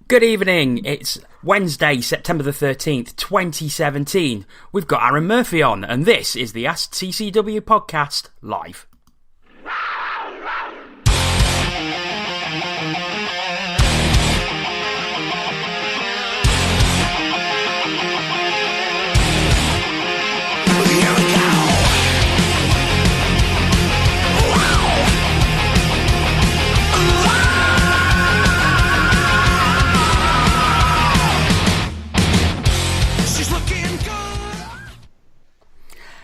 Good evening, it's Wednesday, September the 13th, 2017. We've got Aaron Murphy on, and this is the Ask TCW podcast live.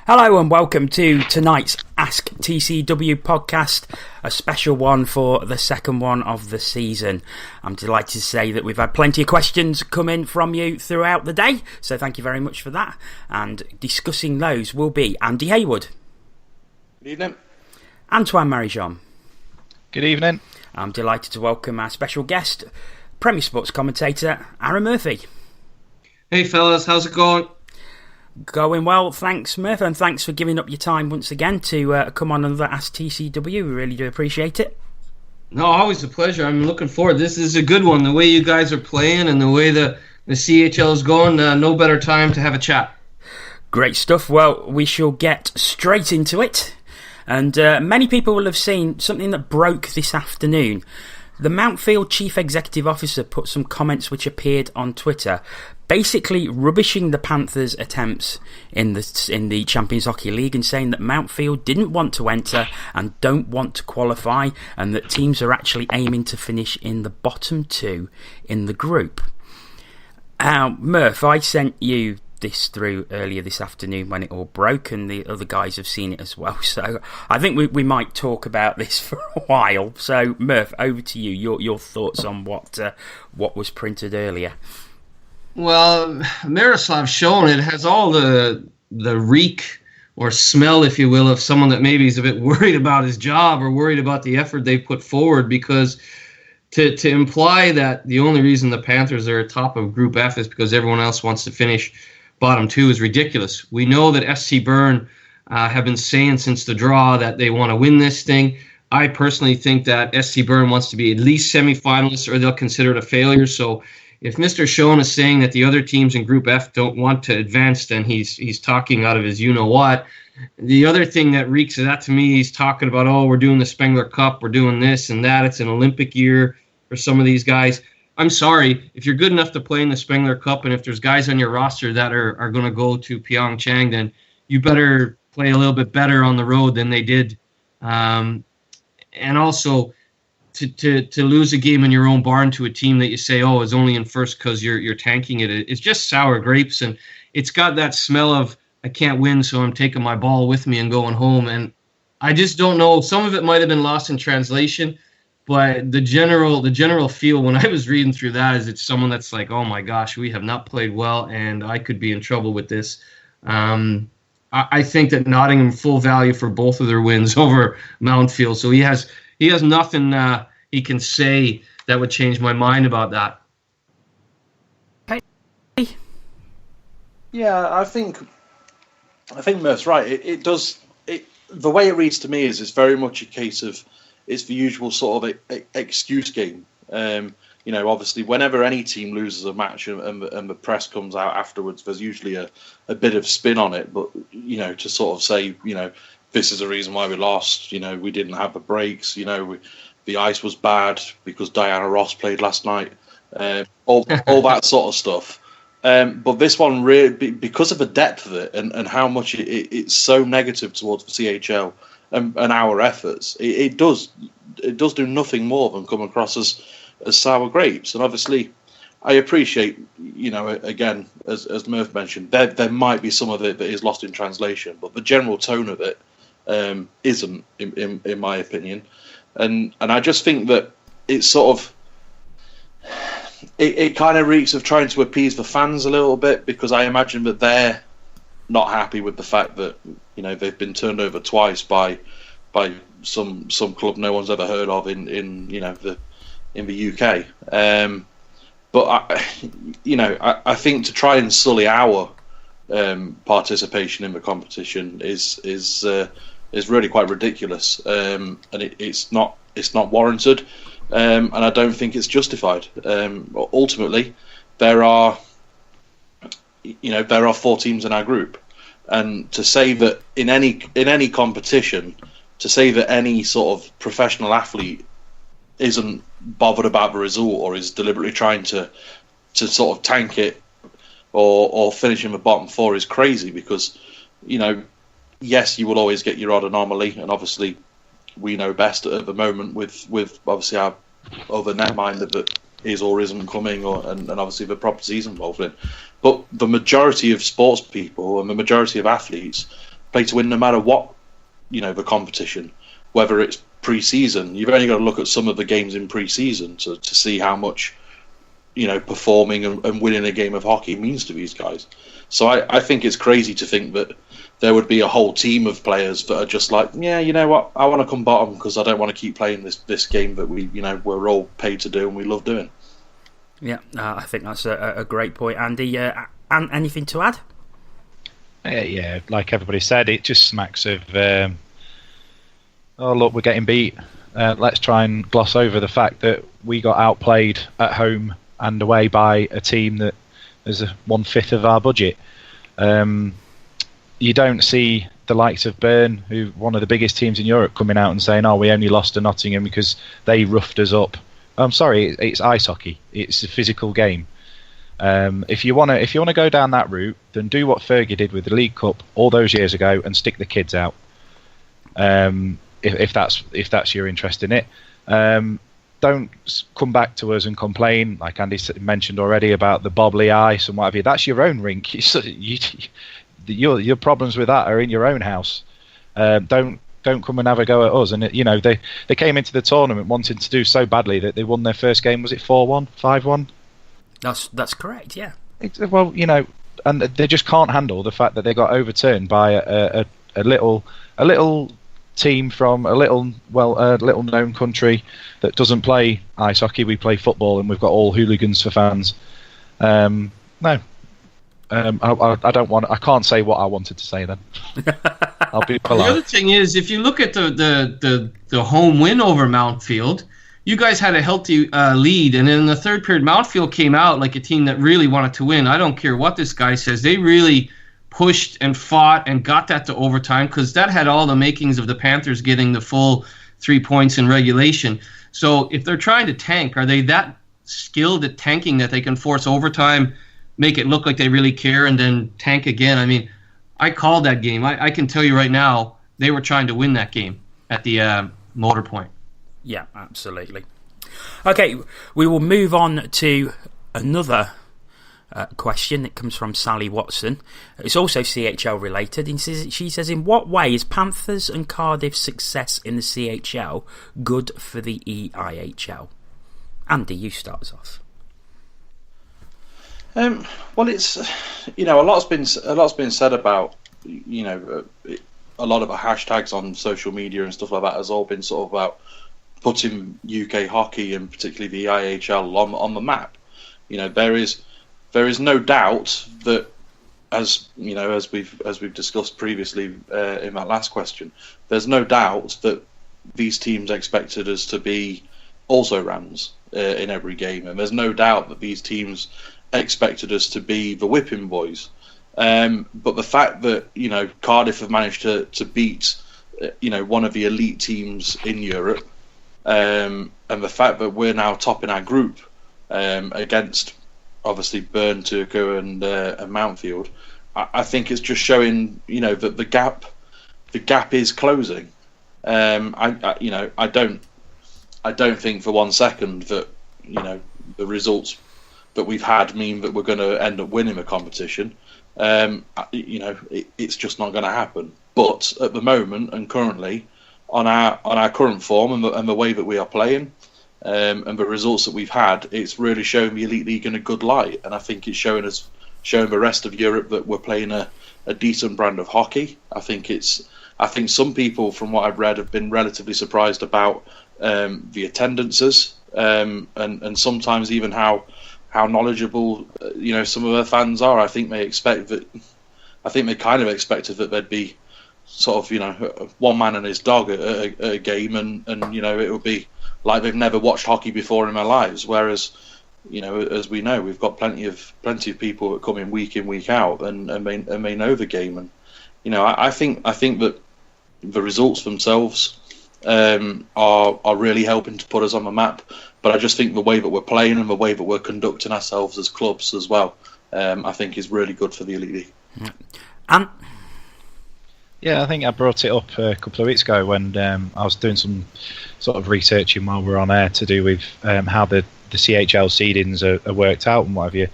Hello and welcome to tonight's Ask TCW podcast, a special one for the second one of the season. I'm delighted to say that we've had plenty of questions come in from you throughout the day, so thank you very much for that. And discussing those will be Andy Haywood. Good evening. Antoine Marie-Jeanne. Good evening. I'm delighted to welcome our special guest, Premier Sports commentator Aaron Murphy. Hey fellas, how's it going? Going well, thanks Murph, and thanks for giving up your time once again to come on another Ask TCW. We really do appreciate it. No, always a pleasure. I'm looking forward. This is a good one. The way you guys are playing and the way the CHL is going, no better time to have a chat. Great stuff. Well, we shall get straight into it. And many people will have seen something that broke this afternoon. The Mountfield Chief Executive Officer put some comments which appeared on Twitter, basically rubbishing the Panthers' attempts in the Champions Hockey League and saying that Mountfield didn't want to enter and don't want to qualify, and that teams are actually aiming to finish in the bottom two in the group. Murph, I sent you this through earlier this afternoon when it all broke, and the other guys have seen it as well, so I think we might talk about this for a while. So Murph, over to you, your thoughts on what was printed earlier. Well, Miroslav's shown it has all the reek or smell, if you will, of someone that maybe is a bit worried about his job or worried about the effort they've put forward, because to imply that the only reason the Panthers are atop of Group F is because everyone else wants to finish bottom two is ridiculous. We know that SC Bern have been saying since the draw that they want to win this thing. I personally think that SC Bern wants to be at least semifinalists or they'll consider it a failure. So if Mr. Schoen is saying that the other teams in Group F don't want to advance, then he's talking out of his you-know-what. The other thing that reeks of that to me, he's talking about, oh, we're doing the Spengler Cup, we're doing this and that. It's an Olympic year for some of these guys. I'm sorry, if you're good enough to play in the Spengler Cup and if there's guys on your roster that are going to go to Pyeongchang, then you better play a little bit better on the road than they did. And also, to lose a game in your own barn to a team that you say, oh, is only in first because you're tanking it, it's just sour grapes, and it's got that smell of, I can't win, so I'm taking my ball with me and going home. And I just don't know. Some of it might have been lost in translation, but the general feel when I was reading through that is it's someone that's like, oh my gosh, we have not played well, and I could be in trouble with this. I think that Nottingham full value for both of their wins over Mountfield, so he has nothing he can say that would change my mind about that. Yeah, I think Murph's right. It does. The way it reads to me is it's very much a case of it's the usual sort of excuse game. Obviously, whenever any team loses a match and the press comes out afterwards, there's usually a bit of spin on it. But to sort of say, this is the reason why we lost. We didn't have the breaks. The ice was bad because Diana Ross played last night. All that sort of stuff. But this one, really, because of the depth of it and how much it's so negative towards the CHL and our efforts, it does do nothing more than come across as sour grapes. And obviously, I appreciate, again, as Murph mentioned, there might be some of it that is lost in translation, but the general tone of it isn't, in my opinion. And I just think that it's sort of it kind of reeks of trying to appease the fans a little bit, because I imagine that they're not happy with the fact that they've been turned over twice by some club no one's ever heard of in the UK. But I think to try and sully our participation in the competition is really quite ridiculous, and it's not warranted. and I don't think it's justified. Ultimately, there are 4 teams in our group, and to say that in any competition, to say that any sort of professional athlete isn't bothered about the result or is deliberately trying to sort of tank it or finish in the bottom 4 is crazy, because yes, you will always get your odd anomaly, and obviously we know best at the moment with obviously our other netminder that is or isn't coming, and obviously the properties he's involved in. But the majority of sports people and the majority of athletes play to win no matter what, the competition, whether it's pre-season. You've only got to look at some of the games in pre-season to see how much, performing and winning a game of hockey means to these guys. So I think it's crazy to think that there would be a whole team of players that are just like, yeah, you know what, I want to come bottom because I don't want to keep playing this game that we're all paid to do and we love doing. Yeah, I think that's a great point, Andy. Anything to add? Yeah, like everybody said, it just smacks of, oh look, we're getting beat. Let's try and gloss over the fact that we got outplayed at home and away by a team that is 1/5 of our budget. You don't see the likes of Bern, who one of the biggest teams in Europe, coming out and saying, "Oh, we only lost to Nottingham because they roughed us up." I'm sorry, it's ice hockey. It's a physical game. If you want to go down that route, then do what Fergie did with the League Cup all those years ago and stick the kids out. If that's your interest in it, don't come back to us and complain, like Andy mentioned already, about the bobbly ice and what have you. That's your own rink. Your problems with that are in your own house. Don't come and have a go at us. And they came into the tournament wanting to do so badly that they won their first game. Was it 4-1, 5-1? That's correct. Yeah. Well, and they just can't handle the fact that they got overturned by a little team from a little known country that doesn't play ice hockey. We play football, and we've got all hooligans for fans. No. I don't want. I can't say what I wanted to say then. I'll be polite. The other thing is, if you look at the home win over Mountfield, you guys had a healthy lead, and in the third period, Mountfield came out like a team that really wanted to win. I don't care what this guy says; they really pushed and fought and got that to overtime, because that had all the makings of the Panthers getting the full 3 points in regulation. So if they're trying to tank, are they that skilled at tanking that they can force overtime, make it look like they really care, and then tank again? I mean, I called that game. I can tell you right now, they were trying to win that game at the Motor Point. Yeah, absolutely. Okay, we will move on to another question that comes from Sally Watson. It's also CHL related. She says, in what way is Panthers and Cardiff's success in the CHL good for the EIHL? Andy, you start us off. Well, it's a lot's been said about a lot of the hashtags on social media and stuff like that has all been sort of about putting UK hockey and particularly the EIHL on the map. There is no doubt that, as we've discussed previously in that last question, there's no doubt that these teams expected us to be also rans in every game, and there's no doubt that these teams expected us to be the whipping boys. But the fact that Cardiff have managed to beat one of the elite teams in Europe, and the fact that we're now top in our group against obviously Bern, Turku, and Mountfield, I think it's just showing that the gap is closing. I don't think for one second that the results that we've had mean that we're going to end up winning the competition. It's just not going to happen. But at the moment and currently, on our current form and the way that we are playing, and the results that we've had, it's really showing the Elite League in a good light. And I think it's showing the rest of Europe that we're playing a decent brand of hockey. I think some people, from what I've read, have been relatively surprised about the attendances, and sometimes even how knowledgeable some of their fans are. I think they kind of expected that there'd be sort of one man and his dog at a game, and it would be like they've never watched hockey before in their lives. Whereas, as we know, we've got plenty of people that come in, week out, and may know the game. And I think that the results themselves are really helping to put us on the map. But I just think the way that we're playing and the way that we're conducting ourselves as clubs as well, I think is really good for the Elite League. Yeah, I think I brought it up a couple of weeks ago when I was doing some sort of researching while we were on air to do with how the CHL seedings are worked out and what have you.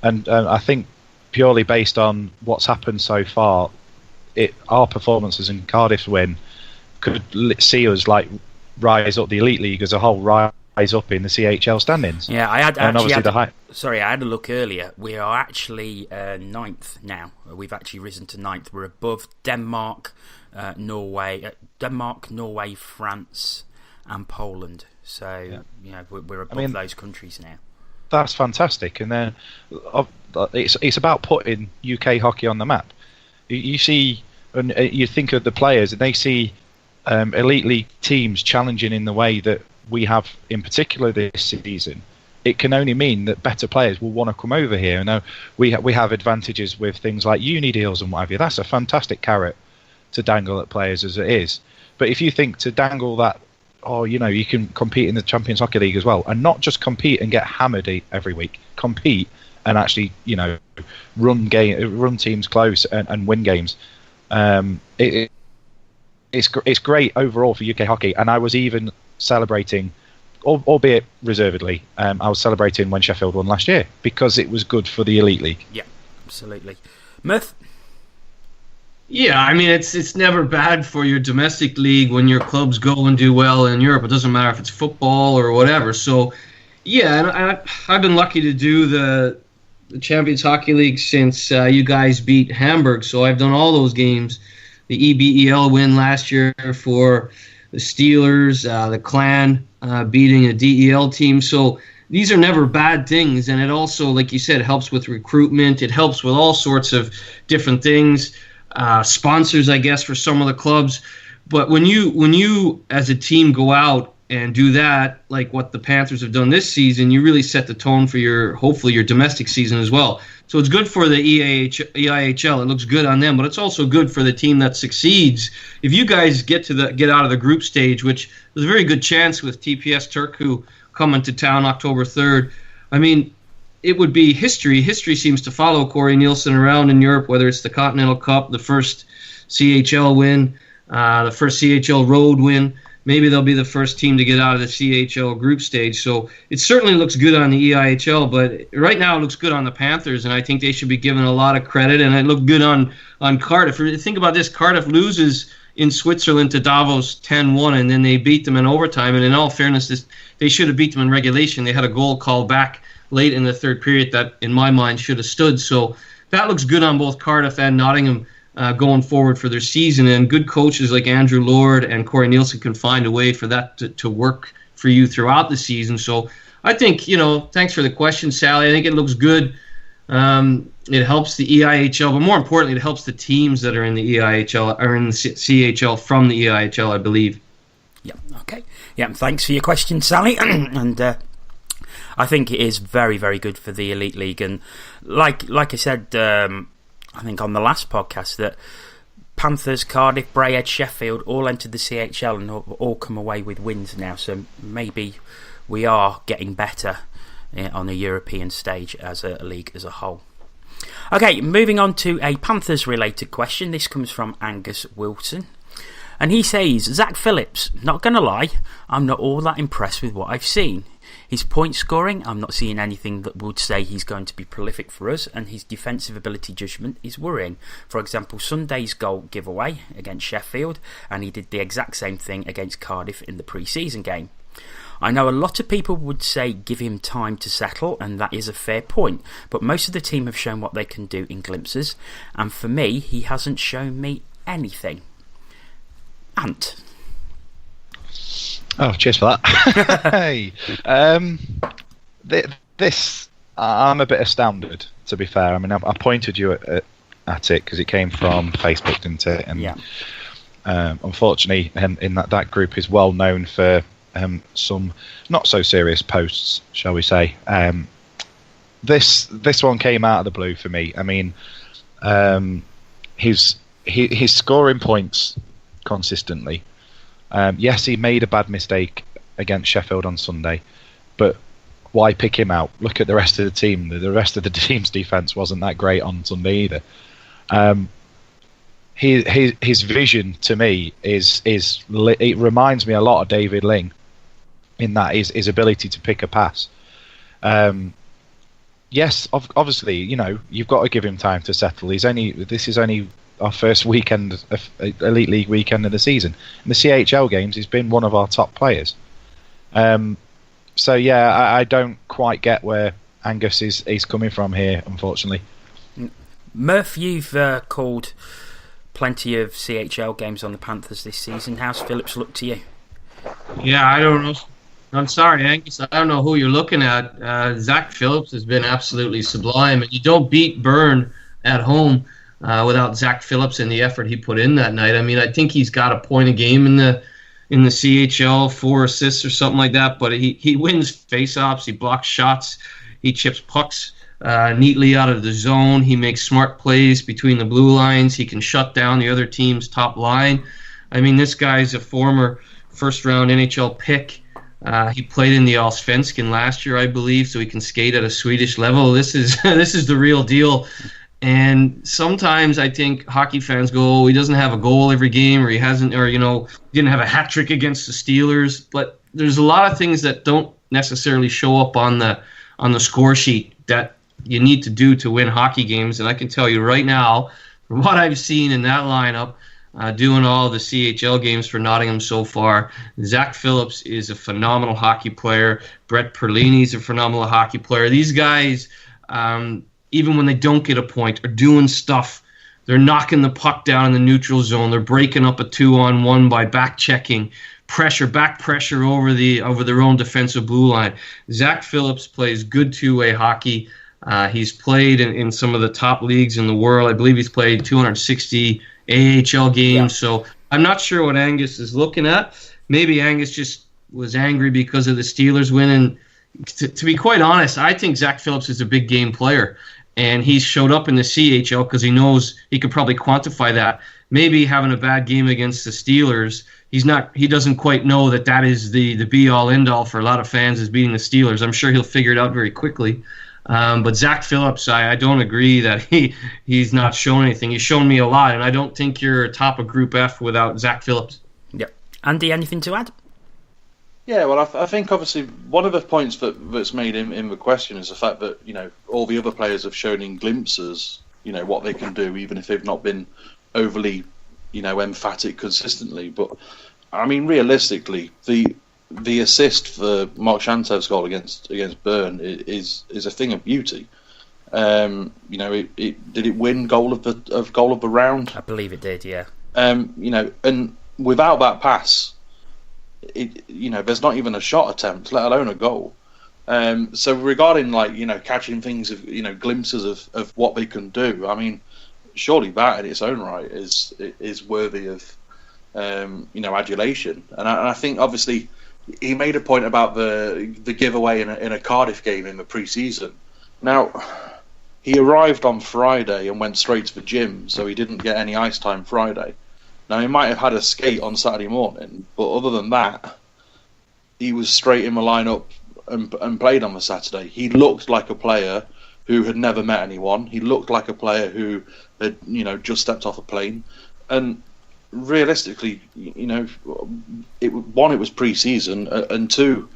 And I think purely based on what's happened so far, our performances and Cardiff's win could see us like rise up the Elite League as a whole, rise up in the CHL standings. Yeah, I had a look earlier. We are actually ninth now. We've actually risen to ninth. We're above Denmark, Norway, France, and Poland. So we're above those countries now. That's fantastic. And then it's about putting UK hockey on the map. You see, and you think of the players, and they see Elite League teams challenging in the way that we have in particular this season. It can only mean that better players will want to come over here. And we have advantages with things like uni deals and what have you. That's a fantastic carrot to dangle at players as it is. But if you think to dangle that, you can compete in the Champions Hockey League as well, and not just compete and get hammered every week, compete and actually run teams close and win games. It's great overall for UK hockey, and I was even celebrating, albeit reservedly, I was celebrating when Sheffield won last year because it was good for the Elite League. Yeah, absolutely. Murph? Yeah, I mean, it's never bad for your domestic league when your clubs go and do well in Europe. It doesn't matter if it's football or whatever. So, yeah, and I've been lucky to do the Champions Hockey League since you guys beat Hamburg. So I've done all those games. The EBEL win last year for the Steelers, the Clan beating a DEL team. So these are never bad things. And it also, like you said, helps with recruitment. It helps with all sorts of different things. Sponsors, I guess, for some of the clubs. But when you as a team go out and do that, like what the Panthers have done this season, you really set the tone for hopefully your domestic season as well. So it's good for the EIHL. It looks good on them, but it's also good for the team that succeeds. If you guys get out of the group stage, which there's a very good chance with TPS Turku coming to town October 3rd, I mean, it would be history. History seems to follow Corey Nielsen around in Europe, whether it's the Continental Cup, the first CHL win, the first CHL road win. Maybe they'll be the first team to get out of the CHL group stage. So it certainly looks good on the EIHL, but right now it looks good on the Panthers, and I think they should be given a lot of credit, and it looked good on Cardiff. Think about this. Cardiff loses in Switzerland to Davos 10-1, and then they beat them in overtime. And in all fairness, they should have beat them in regulation. They had a goal called back late in the third period that, in my mind, should have stood. So that looks good on both Cardiff and Nottingham going forward for their season. And good coaches like Andrew Lord and Corey Nielsen can find a way for that to work for you throughout the season. So I think, thanks for the question, Sally. I think it looks good. It helps the EIHL, but more importantly, it helps the teams that are in the EIHL or in the CHL from the EIHL, I believe. Yeah, okay. Yeah, thanks for your question, Sally. And I think it is very, very good for the Elite League. And like I said, I think on the last podcast, that Panthers, Cardiff, Braehead, Sheffield all entered the CHL and all come away with wins now. So maybe we are getting better on a European stage as a league as a whole. Okay, moving on to a Panthers-related question. This comes from Angus Wilson. And he says, Zach Phillips, not going to lie, I'm not all that impressed with what I've seen. His point scoring, I'm not seeing anything that would say he's going to be prolific for us, and his defensive ability judgment is worrying. For example, Sunday's goal giveaway against Sheffield, and he did the exact same thing against Cardiff in the pre-season game. I know a lot of people would say give him time to settle, and that is a fair point, but most of the team have shown what they can do in glimpses, and for me, he hasn't shown me anything. Ant. Oh, cheers for that. Hey, this I'm a bit astounded. To be fair, I mean, I pointed you at it because it came from Facebook, didn't it? And yeah. Unfortunately, in that group is well known for some not so serious posts, shall we say. This one came out of the blue for me. I mean, his scoring points consistently. Yes, he made a bad mistake against Sheffield on Sunday, but why pick him out? Look at the rest of the team. The rest of the team's defence wasn't that great on Sunday either. His vision to me it reminds me a lot of David Ling in that his ability to pick a pass. Yes, obviously, you've got to give him time to settle. This is only our first weekend, Elite League weekend of the season. In the CHL games, he's been one of our top players. So yeah, I don't quite get where Angus is coming from here, unfortunately. Murph, you've called plenty of CHL games on the Panthers this season. How's Phillips look to you? Yeah, I don't know. I'm sorry, Angus. I don't know who you're looking at. Zach Phillips has been absolutely sublime, and you don't beat Byrne at home without Zach Phillips and the effort he put in that night. I mean, I think he's got a point a game in the CHL, 4 assists or something like that. But he wins face-offs, he blocks shots, he chips pucks neatly out of the zone. He makes smart plays between the blue lines. He can shut down the other team's top line. I mean, this guy's a former first-round NHL pick. He played in the Allsvenskan last year, I believe, so he can skate at a Swedish level. This is the real deal. And sometimes I think hockey fans go, oh, he doesn't have a goal every game, or he hasn't, or didn't have a hat trick against the Steelers. But there's a lot of things that don't necessarily show up on the score sheet that you need to do to win hockey games. And I can tell you right now, from what I've seen in that lineup, doing all the CHL games for Nottingham so far, Zach Phillips is a phenomenal hockey player. Brett Perlini's a phenomenal hockey player. These guys, even when they don't get a point, are doing stuff. They're knocking the puck down in the neutral zone. They're breaking up a 2-on-1 by back checking, back pressure over their own defensive blue line. Zach Phillips plays good two-way hockey. He's played in some of the top leagues in the world. I believe he's played 260 AHL games. Yeah. So I'm not sure what Angus is looking at. Maybe Angus just was angry because of the Steelers winning. To be quite honest, I think Zach Phillips is a big game player, and he's showed up in the CHL because he knows he could probably quantify that. Maybe having a bad game against the Steelers, he doesn't quite know that is the be-all, end-all for a lot of fans is beating the Steelers. I'm sure he'll figure it out very quickly. But Zach Phillips, I don't agree that he's not shown anything. He's shown me a lot, and I don't think you're top of Group F without Zach Phillips. Yep. Andy, anything to add? Yeah, well, I think obviously one of the points that's made in the question is the fact that all the other players have shown in glimpses what they can do, even if they've not been overly emphatic consistently. But I mean, realistically, the assist for Mark Shantev's goal against Byrne is a thing of beauty. Did it win goal of the round? I believe it did, yeah. And without that pass, there's not even a shot attempt, let alone a goal. So regarding catching things of glimpses of what they can do, I mean, surely that in its own right is worthy of adulation. And I think obviously he made a point about the giveaway in a Cardiff game in the pre-season. Now, he arrived on Friday and went straight to the gym, so he didn't get any ice time Friday. Now, he might have had a skate on Saturday morning, but other than that, he was straight in the lineup and played on the Saturday. He looked like a player who had never met anyone. He looked like a player who had, just stepped off a plane. And realistically, it was pre-season, and two,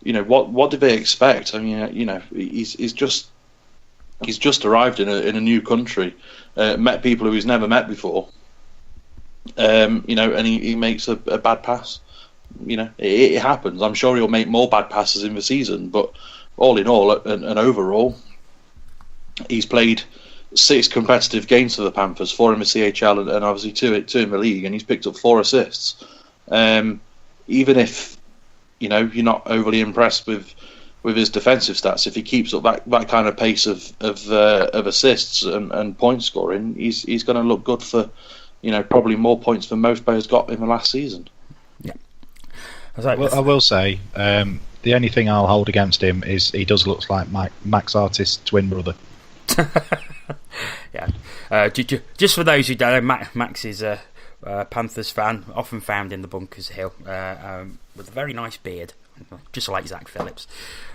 what did they expect? I mean, he's just arrived in a new country, met people who he's never met before, and he makes a bad pass. It happens. I'm sure he'll make more bad passes in the season, but all in all, and overall, he's played 6 competitive games for the Panthers, 4 in the CHL and obviously 2 in the league, and he's picked up 4 assists. Even if you're not overly impressed with his defensive stats, if he keeps up that kind of pace of assists and point scoring, he's going to look good for probably more points than most players got in the last season. Yeah. I will say, the only thing I'll hold against him is he does look like Max Artist's twin brother. Yeah. Just for those who don't know, Max is a Panthers fan, often found in the Bunkers Hill, with a very nice beard, just like Zach Phillips.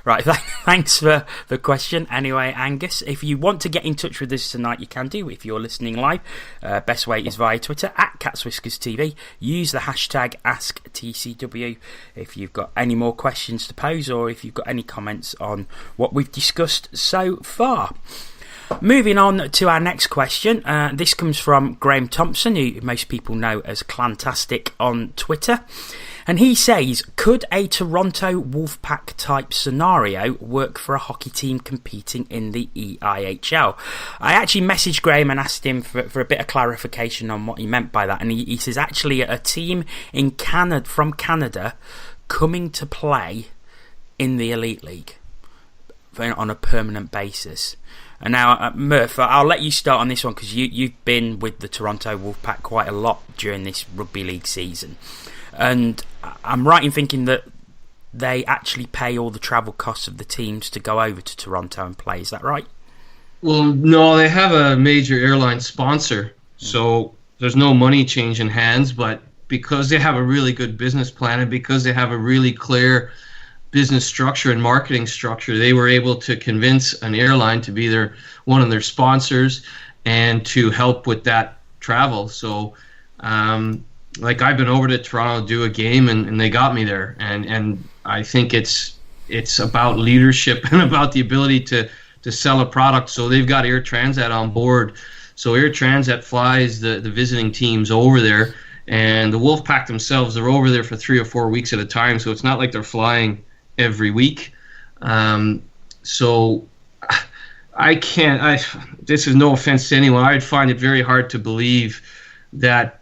Right, thanks for the question. Anyway, Angus, if you want to get in touch with us tonight, you can do. If you're listening live, best way is via Twitter @CatsWhiskersTV. Use the hashtag AskTCW if you've got any more questions to pose, or if you've got any comments on what we've discussed so far. Moving on to our next question. This comes from Graham Thompson, who most people know as Clantastic on Twitter. And he says, could a Toronto Wolfpack type scenario work for a hockey team competing in the EIHL? I actually messaged Graham and asked him for a bit of clarification on what he meant by that. And he says, actually, a team in Canada, from Canada coming to play in the Elite League on a permanent basis. And now, Murph, I'll let you start on this one because you've been with the Toronto Wolfpack quite a lot during this rugby league season. And I'm right in thinking that they actually pay all the travel costs of the teams to go over to Toronto and play. Is that right? Well, no, they have a major airline sponsor, so there's no money changing hands. But because they have a really good business plan and because they have a really clear business structure and marketing structure, they were able to convince an airline to be one of their sponsors and to help with that travel. So, like, I've been over to Toronto to do a game, and they got me there. And I think it's about leadership and about the ability to sell a product. So they've got Air Transat on board. So Air Transat flies the visiting teams over there, and the Wolfpack themselves are over there for 3 or 4 weeks at a time. So it's not like they're flying every week. So this is no offense to anyone, I'd find it very hard to believe that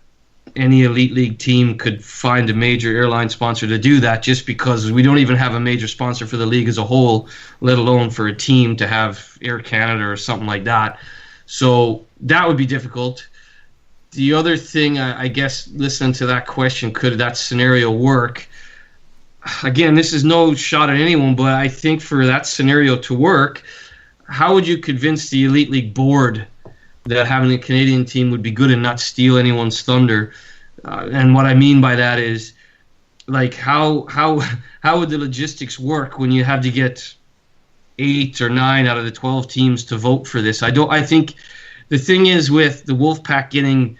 any Elite League team could find a major airline sponsor to do that, just because we don't even have a major sponsor for the league as a whole, let alone for a team to have Air Canada or something like that. So that would be difficult. The other thing, I guess, listening to that question, could that scenario work? Again, this is no shot at anyone, but I think for that scenario to work, how would you convince the Elite League board that having a Canadian team would be good and not steal anyone's thunder? And what I mean by that is, like, how would the logistics work when you have to get 8 or 9 out of the 12 teams to vote for this? I think the thing is with the Wolfpack getting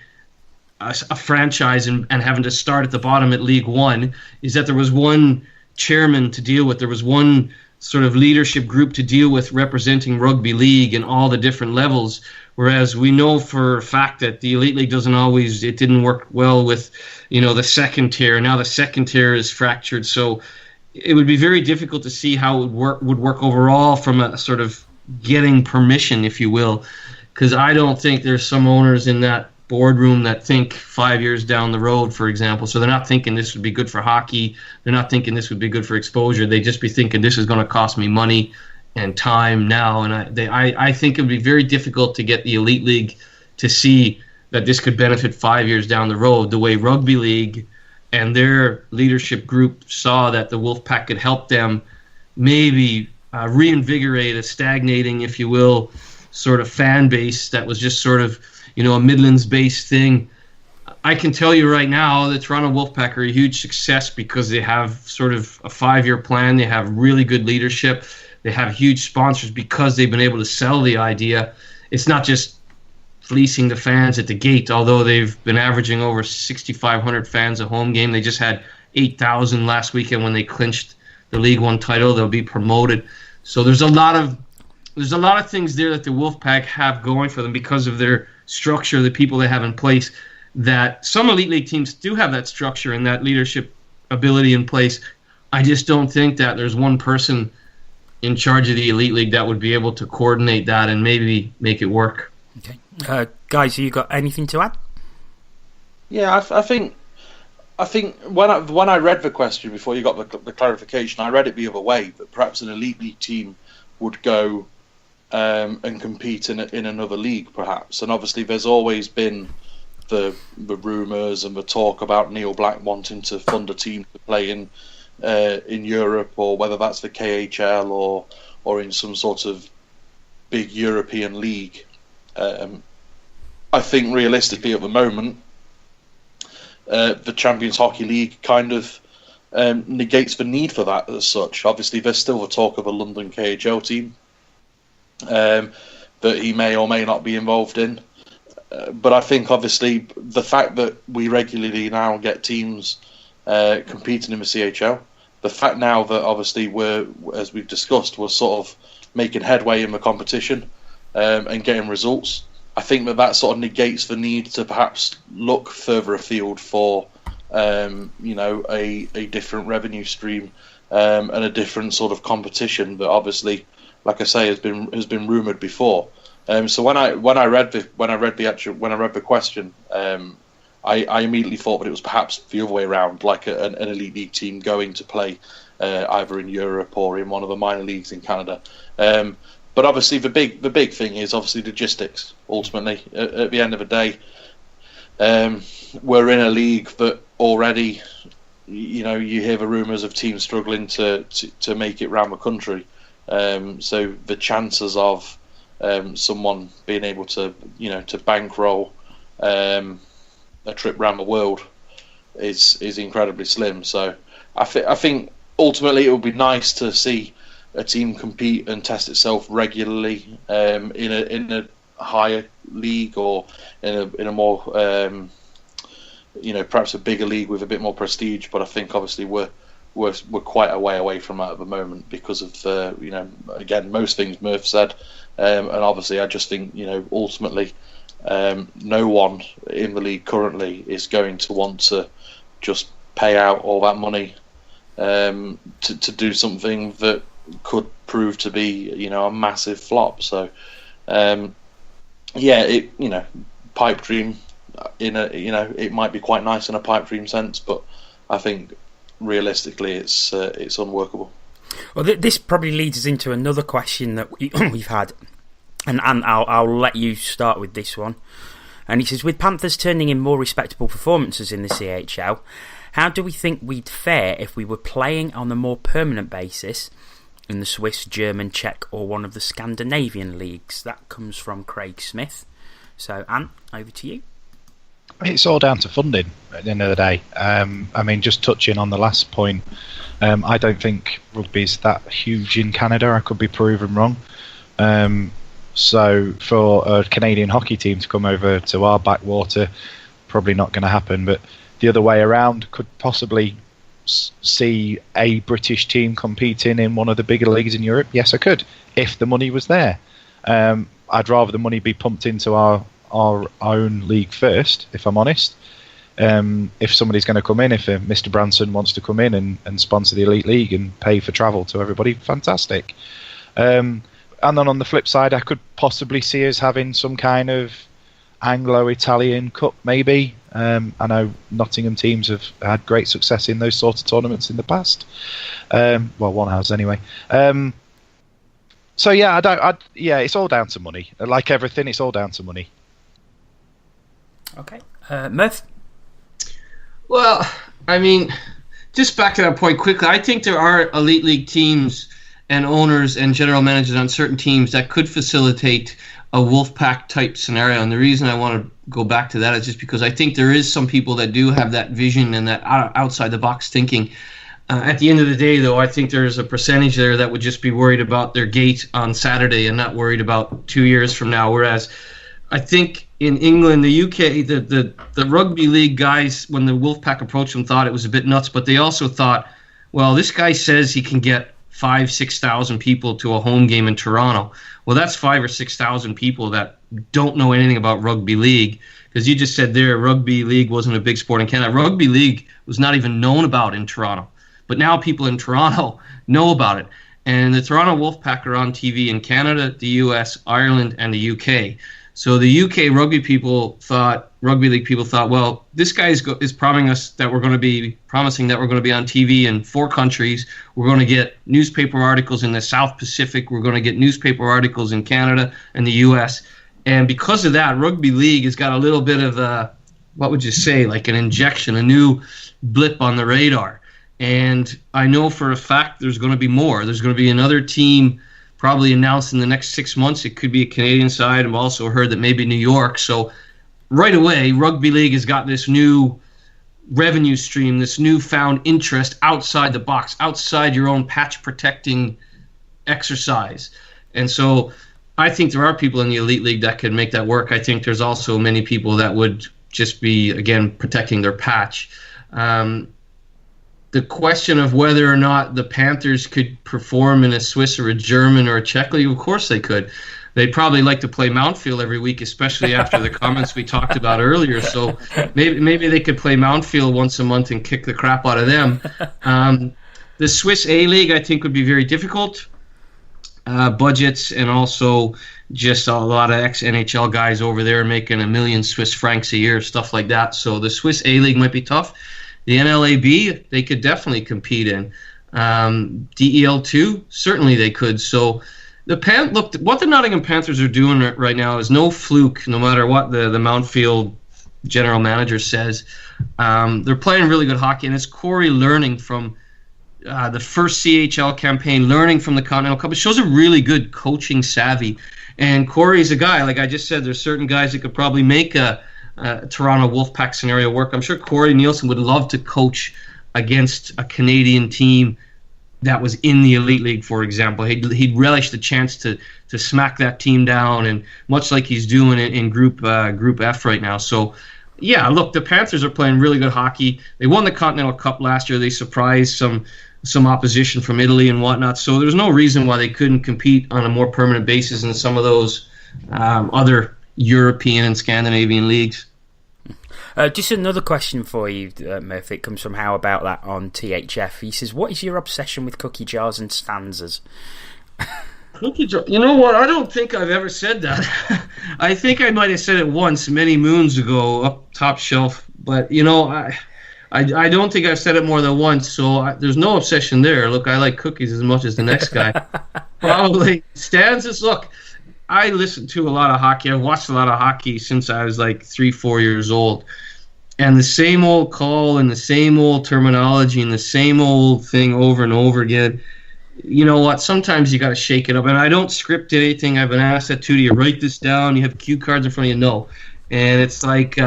a franchise and having to start at the bottom at League One is that there was one chairman to deal with. There was one sort of leadership group to deal with representing rugby league and all the different levels. Whereas we know for a fact that the Elite League it didn't work well with, the second tier. Now the second tier is fractured. So it would be very difficult to see how it would work overall from a sort of getting permission, if you will. Because I don't think there's some owners in that boardroom that think 5 years down the road, for example. So they're not thinking this would be good for hockey. They're not thinking this would be good for exposure. They just be thinking this is going to cost me money and time now. And I think it would be very difficult to get the Elite League to see that this could benefit 5 years down the road, the way Rugby League and their leadership group saw that the Wolfpack could help them maybe reinvigorate a stagnating, if you will, sort of fan base that was just sort of, a Midlands-based thing. I can tell you right now, the Toronto Wolfpack are a huge success because they have sort of a 5-year plan. They have really good leadership. They have huge sponsors because they've been able to sell the idea. It's not just fleecing the fans at the gate, although they've been averaging over 6,500 fans a home game. They just had 8,000 last weekend when they clinched the League One title. They'll be promoted. So there's a lot of things there that the Wolfpack have going for them because of their structure, the people they have in place, that some Elite League teams do have that structure and that leadership ability in place. I just don't think that there's one person in charge of the Elite League that would be able to coordinate that and maybe make it work. Okay. Guys, you got anything to add? Yeah, I think when I read the question before you got the clarification, I read it the other way, that perhaps an Elite League team would go and compete in another league, perhaps. And obviously, there's always been the rumours and the talk about Neil Black wanting to fund a team to play in Europe, or whether that's the KHL or in some sort of big European league. I think realistically at the moment, the Champions Hockey League kind of negates the need for that as such. Obviously, there's still the talk of a London KHL team that he may or may not be involved in. But I think, obviously, the fact that we regularly now get teams competing in the CHL, the fact now that, obviously, as we've discussed, we're sort of making headway in the competition and getting results, I think that sort of negates the need to perhaps look further afield for a different revenue stream and a different sort of competition that, obviously, like I say, has been rumoured before. So when I read the question, I immediately thought that it was perhaps the other way around, like an elite league team going to play either in Europe or in one of the minor leagues in Canada. But obviously, the big thing is obviously logistics. Ultimately, at the end of the day, we're in a league that already, you hear the rumours of teams struggling to make it round the country. So the chances of someone being able to bankroll a trip around the world is incredibly slim. So I think ultimately it would be nice to see a team compete and test itself regularly in a higher league or in a more perhaps a bigger league with a bit more prestige. But I think obviously we're quite a way away from that at the moment because of again, most things Murph said, and obviously I just think ultimately no one in the league currently is going to want to just pay out all that money to do something that could prove to be a massive flop. So pipe dream it might be quite nice in a pipe dream sense, but I think realistically it's unworkable. Well, this probably leads us into another question that we've had, and I'll let you start with this one. And he says, with Panthers turning in more respectable performances in the CHL, how do we think we'd fare if we were playing on a more permanent basis in the Swiss, German, Czech, or one of the Scandinavian leagues? That comes from Craig Smith. So, Ant, over to you. It's all down to funding at the end of the day. Just touching on the last point, I don't think rugby's that huge in Canada. I could be proven wrong. So for a Canadian hockey team to come over to our backwater, probably not going to happen. But the other way around, could possibly see a British team competing in one of the bigger leagues in Europe. Yes, I could, if the money was there. I'd rather the money be pumped into our own league first, if I'm honest. If somebody's going to come in, if Mr. Branson wants to come in and sponsor the Elite League and pay for travel to everybody, fantastic. And then on the flip side, I could possibly see us having some kind of Anglo-Italian Cup, maybe. I know Nottingham teams have had great success in those sort of tournaments in the past. One has anyway. So yeah, it's all down to money. Like everything, it's all down to money. Okay, Murph. Well, just back to that point quickly. I think there are elite league teams and owners and general managers on certain teams that could facilitate a Wolfpack type scenario. And the reason I want to go back to that is just because I think there is some people that do have that vision and that outside the box thinking. At the end of the day, though, I think there's a percentage there that would just be worried about their gate on Saturday and not worried about 2 years from now. Whereas I think in England, the UK, the rugby league guys, when the Wolfpack approached them, thought it was a bit nuts. But they also thought, well, this guy says he can get 5,000-6,000 people to a home game in Toronto. Well, that's 5,000 or 6,000 people that don't know anything about rugby league, because you just said there rugby league wasn't a big sport in Canada. Rugby league was not even known about in Toronto, but now people in Toronto know about it. And the Toronto Wolfpack are on TV in Canada, the US, Ireland, and the UK. So the UK rugby league people thought, well, this guy is promising us that we're going to be on TV in 4 countries. We're going to get newspaper articles in the South Pacific. We're going to get newspaper articles in Canada and the US. And because of that, rugby league has got a little bit of what would you say, like an injection, a new blip on the radar. And I know for a fact there's going to be more. There's going to be another team probably announced in the next 6 months. It could be a Canadian side. I've also heard that maybe New York. So right away, Rugby League has got this new revenue stream, this newfound interest outside the box, outside your own patch protecting exercise. And so I think there are people in the Elite League that could make that work. I think there's also many people that would just be, again, protecting their patch. The question of whether or not the Panthers could perform in a Swiss or a German or a Czech league, of course they could. They'd probably like to play Mountfield every week, especially after the comments we talked about earlier. So maybe they could play Mountfield once a month and kick the crap out of them. The Swiss A-League, I think, would be very difficult. Budgets and also just a lot of ex-NHL guys over there making $1 million Swiss francs a year, stuff like that. So the Swiss A-League might be tough. The NLAB, they could definitely compete in. DEL2, certainly they could. So look, what the Nottingham Panthers are doing right now is no fluke, no matter what the Mountfield general manager says. They're playing really good hockey, and it's Corey learning from the first CHL campaign, learning from the Continental Cup. It shows a really good coaching savvy. And Corey's a guy, like I just said, there's certain guys that could probably make a Toronto Wolfpack scenario work. I'm sure Corey Nielsen would love to coach against a Canadian team that was in the Elite League, for example. He'd relish the chance to smack that team down, and much like he's doing it in Group F right now. So, yeah, look, the Panthers are playing really good hockey. They won the Continental Cup last year. They surprised some opposition from Italy and whatnot. So there's no reason why they couldn't compete on a more permanent basis in some of those other European and Scandinavian leagues. Just another question for you, Murphy. It comes from How About That on THF. He says, what is your obsession with cookie jars and stanzas? Cookie jar? You know what? I don't think I've ever said that. I think I might have said it once many moons ago up top shelf. But, you know, I don't think I've said it more than once. So there's no obsession there. Look, I like cookies as much as the next guy. Probably stanzas. Look, I listen to a lot of hockey. I've watched a lot of hockey since I was like 3-4 years old. And the same old call and the same old terminology and the same old thing over and over again. You know what? Sometimes you got to shake it up. And I don't script anything. I've been asked that too. Do you write this down? You have cue cards in front of you? No. And it's like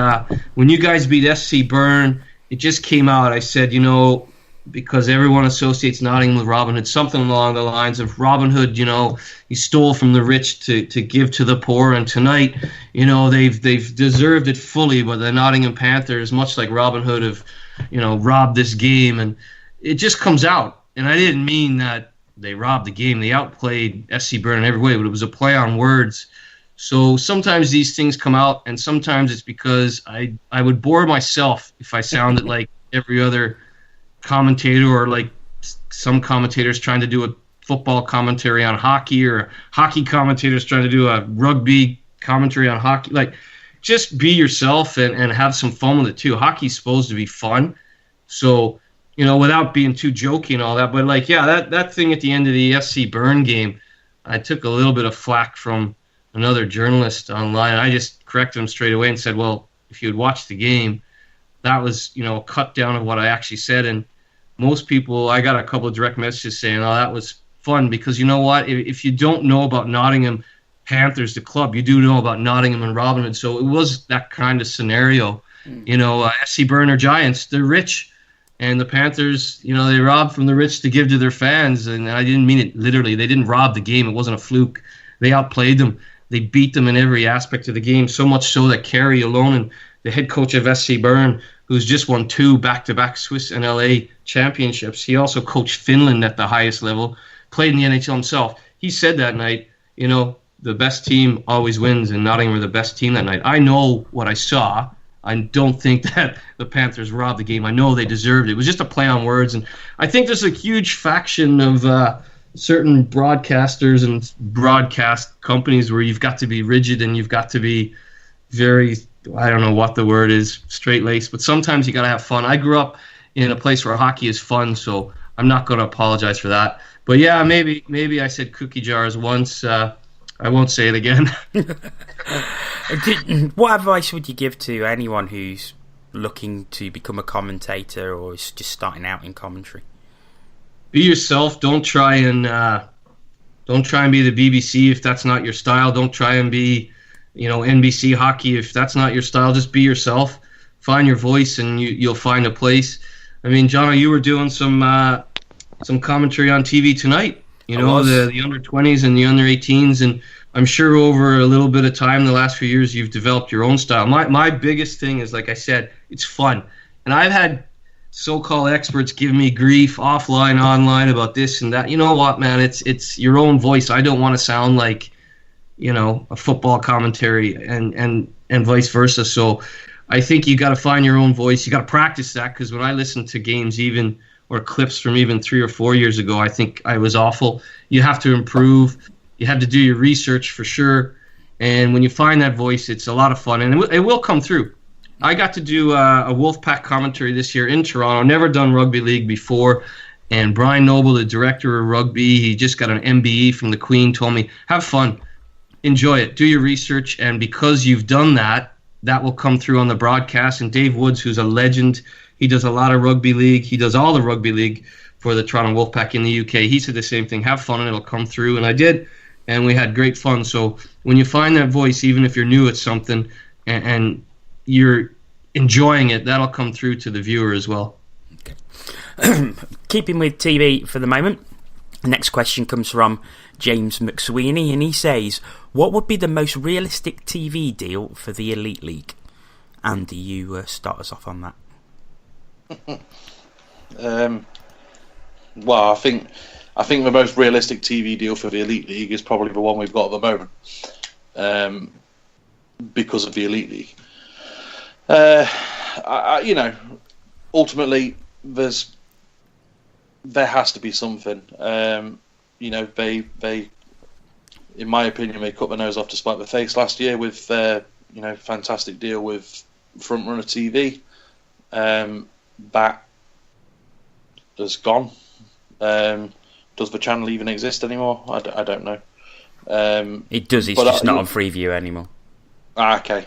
when you guys beat SC Bern, it just came out. I said, you know, because everyone associates Nottingham with Robin Hood, something along the lines of Robin Hood, you know, he stole from the rich to give to the poor, and tonight, you know, they've deserved it fully, but the Nottingham Panthers, much like Robin Hood, have, you know, robbed this game, and it just comes out. And I didn't mean that they robbed the game. They outplayed SC Bern in every way, but it was a play on words. So sometimes these things come out, and sometimes it's because I would bore myself if I sounded like every other commentator, or like some commentators trying to do a football commentary on hockey, or hockey commentators trying to do a rugby commentary on hockey. Like, just be yourself and have some fun with it too. Hockey's supposed to be fun, so, you know, without being too jokey and all that. But like, yeah, that thing at the end of the SC Bern game, I took a little bit of flack from another journalist online. I just corrected him straight away and said, well, if you had watched the game, that was, you know, a cut down of what I actually said. And most people, I got a couple of direct messages saying, oh, that was fun, because you know what? If you don't know about Nottingham Panthers, the club, you do know about Nottingham and Robin Hood. So it was that kind of scenario. You know, SC Bern are giants. They're rich. And the Panthers, you know, they robbed from the rich to give to their fans. And I didn't mean it literally. They didn't rob the game. It wasn't a fluke. They outplayed them. They beat them in every aspect of the game, so much so that Kerry Alonen, the head coach of SC Bern, who's just won 2 back-to-back Swiss and LA championships. He also coached Finland at the highest level, played in the NHL himself. He said that night, you know, the best team always wins, and Nottingham were the best team that night. I know what I saw. I don't think that the Panthers robbed the game. I know they deserved it. It was just a play on words. And I think there's a huge faction of certain broadcasters and broadcast companies where you've got to be rigid and you've got to be very, I don't know what the word is, straight-laced, but sometimes you got to have fun. I grew up in a place where hockey is fun, so I'm not going to apologize for that. But yeah, maybe I said cookie jars once. I won't say it again. What advice would you give to anyone who's looking to become a commentator or is just starting out in commentary? Be yourself. Don't try and be the BBC if that's not your style. Don't try and be, NBC hockey if that's not your style. Just be yourself. Find your voice, and you'll find a place. I mean, Jono, you were doing some commentary on TV tonight. The under 20s and the under 18s, and I'm sure over a little bit of time, the last few years, you've developed your own style. My biggest thing is, like I said, it's fun. And I've had so-called experts give me grief offline, online about this and that. You know what, man? It's your own voice. I don't want to sound like, a football commentary and vice versa. So I think you got to find your own voice. You got to practice that, because when I listen to games or clips from even 3 or 4 years ago, I think I was awful. You have to improve. You have to do your research for sure. And when you find that voice, it's a lot of fun. And it will come through. I got to do a Wolfpack commentary this year in Toronto. Never done rugby league before. And Brian Noble, the director of rugby, he just got an MBE from the Queen, told me, have fun. Enjoy it. Do your research. And because you've done that, that will come through on the broadcast. And Dave Woods, who's a legend, he does a lot of rugby league. He does all the rugby league for the Toronto Wolfpack in the UK. He said the same thing. Have fun and it'll come through. And I did. And we had great fun. So when you find that voice, even if you're new at something and you're enjoying it, that'll come through to the viewer as well. Okay. Keeping with TV for the moment, the next question comes from James McSweeney, and he says, what would be the most realistic TV deal for the Elite League? Andy, you start us off on that. Well, I think the most realistic TV deal for the Elite League is probably the one we've got at the moment, because of the Elite League. Ultimately, there has to be something. They, in my opinion, they cut their nose off to spite their face last year with their, fantastic deal with Frontrunner TV. That has gone. Does the channel even exist anymore? I don't know. It does. It's just not on Freeview anymore. Okay.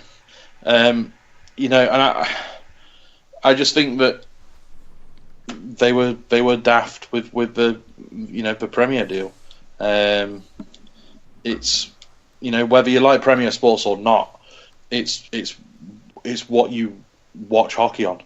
And I just think that they were daft with the the Premier deal. It's whether you like Premier Sports or not, it's what you watch hockey on.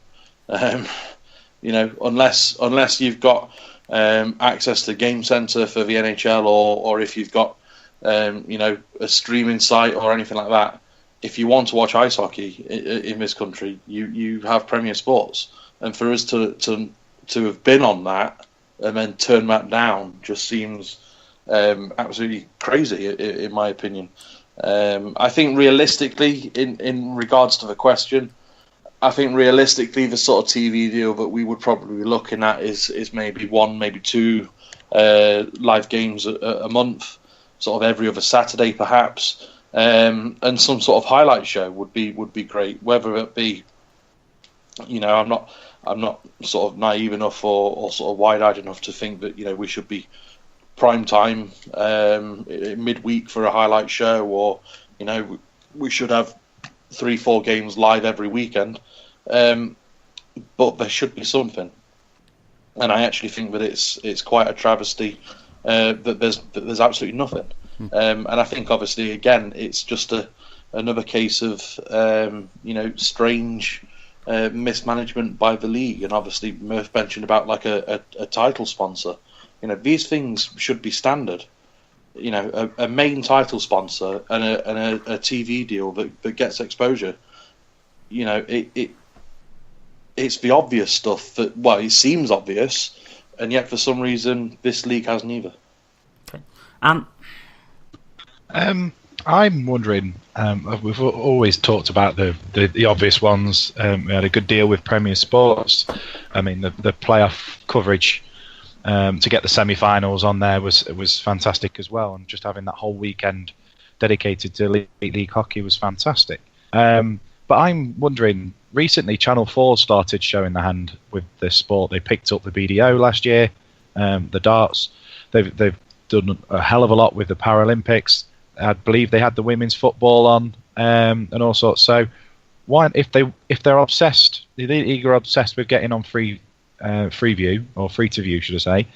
Unless you've got access to Game Center for the NHL, or if you've got a streaming site or anything like that. If you want to watch ice hockey in this country, you have Premier Sports, and for us to have been on that and then turn that down just seems absolutely crazy, in my opinion. I think realistically, in regards to the question, I think realistically the sort of TV deal that we would probably be looking at is maybe one, maybe two live games a month, sort of every other Saturday perhaps. And some sort of highlight show would be great. Whether it be, I'm not sort of naive enough or sort of wide-eyed enough to think that we should be prime time midweek for a highlight show, or we should have 3-4 games live every weekend. But there should be something, and I actually think that it's quite a travesty that there's absolutely nothing. And I think, obviously, again, it's just another case of strange mismanagement by the league. And obviously, Murph mentioned about like a title sponsor. These things should be standard. A main title sponsor and a TV deal that gets exposure. It's the obvious stuff that, well, it seems obvious, and yet for some reason this league has neither. Okay. I'm wondering. We've always talked about the obvious ones. We had a good deal with Premier Sports. I mean, the playoff coverage to get the semi-finals on there was fantastic as well, and just having that whole weekend dedicated to Elite League hockey was fantastic. But I'm wondering. Recently, Channel 4 started showing the hand with this sport. They picked up the BDO last year, the darts. They've done a hell of a lot with the Paralympics. I believe they had the women's football on, and all sorts. So why, if they're obsessed, the Elite League are obsessed with getting on free view, or free to view, should I say?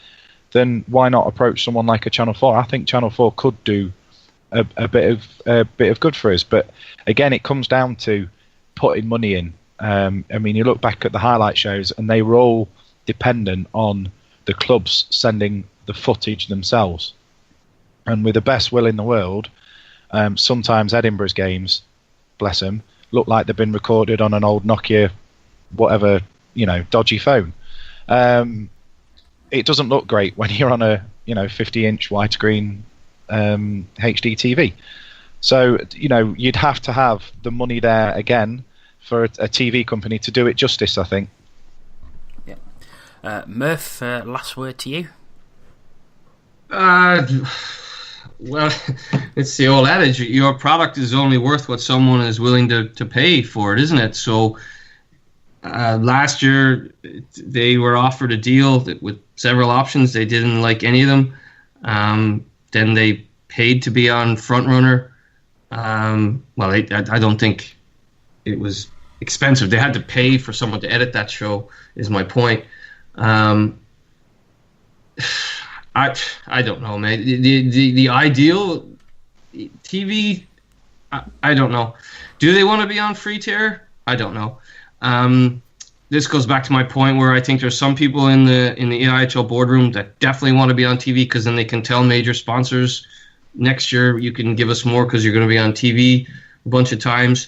Then why not approach someone like a Channel 4? I think Channel 4 could do a bit of good for us. But again, it comes down to putting money in. I mean, you look back at the highlight shows, and they were all dependent on the clubs sending the footage themselves. And with the best will in the world, sometimes Edinburgh's games, bless them, look like they've been recorded on an old Nokia, whatever, dodgy phone. It doesn't look great when you're on a 50-inch widescreen HD TV. So you'd have to have the money there again for a TV company to do it justice, I think. Yeah. Murph, last word to you. Well, it's the old adage: your product is only worth what someone is willing to pay for it, isn't it? So last year they were offered a deal with several options. They didn't like any of them. Then they paid to be on Frontrunner. I don't think it was expensive. They had to pay for someone to edit that show, is my point. I don't know, man. The ideal TV, I don't know. Do they want to be on free tier? I don't know. This goes back to my point where I think there's some people in the EIHL boardroom that definitely want to be on TV, because then they can tell major sponsors, next year you can give us more because you're going to be on TV a bunch of times.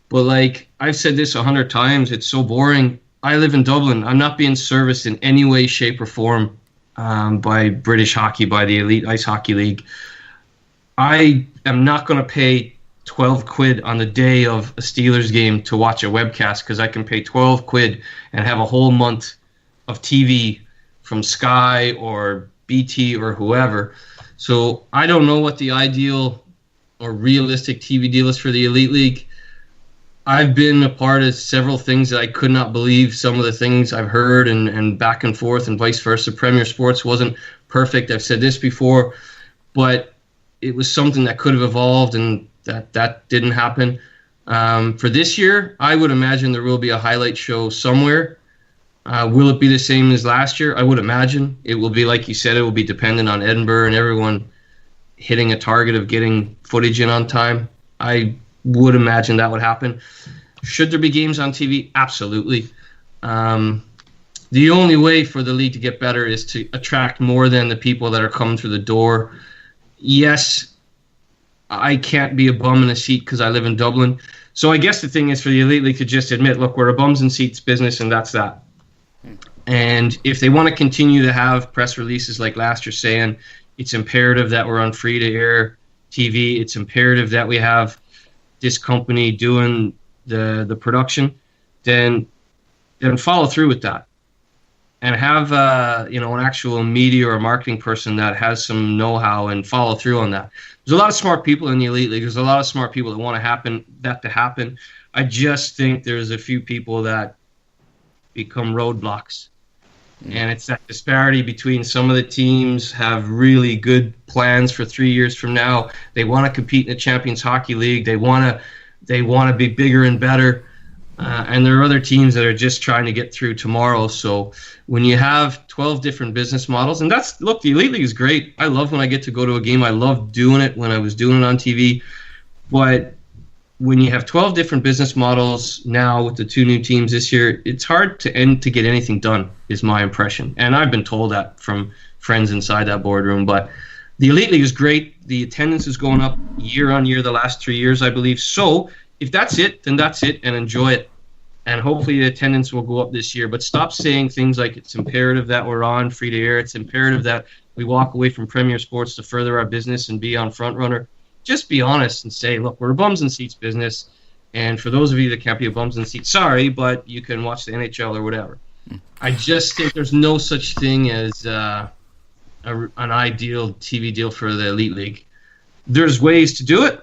But like I've said this 100 times, it's so boring. I live in Dublin. I'm not being serviced in any way, shape, or form by British hockey, by the Elite Ice Hockey League. I am not going to pay 12 quid on the day of a Steelers game to watch a webcast, because I can pay 12 quid and have a whole month of TV from Sky or BT or whoever. So I don't know what the ideal or realistic TV deal is for the Elite League. I've been a part of several things that I could not believe. Some of the things I've heard and back and forth and vice versa. Premier Sports wasn't perfect. I've said this before, but it was something that could have evolved, and that didn't happen. For this year, I would imagine there will be a highlight show somewhere. Will it be the same as last year? I would imagine. It will be, like you said, it will be dependent on Edinburgh and everyone hitting a target of getting footage in on time. I would imagine that would happen. Should there be games on TV? Absolutely. The only way for the league to get better is to attract more than the people that are coming through the door. Yes, I can't be a bum in a seat because I live in Dublin. So I guess the thing is for the Elite League to just admit, look, we're a bums and seats business, and that's that. And if they want to continue to have press releases like last year saying it's imperative that we're on free-to-air TV, it's imperative that we have this company doing the production, then follow through with that, and have an actual media or marketing person that has some know-how and follow through on that. There's a lot of smart people in the Elite League. There's a lot of smart people that want that to happen. I just think there's a few people that become roadblocks. And it's that disparity between some of the teams have really good plans for 3 years from now. They want to compete in the Champions Hockey League. They want to be bigger and better. And there are other teams that are just trying to get through tomorrow. So when you have 12 different business models, and the Elite League is great. I love when I get to go to a game. I love doing it when I was doing it on TV. But when you have 12 different business models now with the 2 new teams this year, it's hard to get anything done, is my impression. And I've been told that from friends inside that boardroom. But the Elite League is great. The attendance is going up year on year the last 3 years, I believe. So if that's it, then that's it, and enjoy it. And hopefully the attendance will go up this year. But stop saying things like it's imperative that we're on free-to-air. It's imperative that we walk away from Premier Sports to further our business and be on Frontrunner. Just be honest and say, look, we're a bums and seats business. And for those of you that can't be a bums and seats, sorry, but you can watch the NHL or whatever. I just think there's no such thing as an ideal TV deal for the Elite League. There's ways to do it.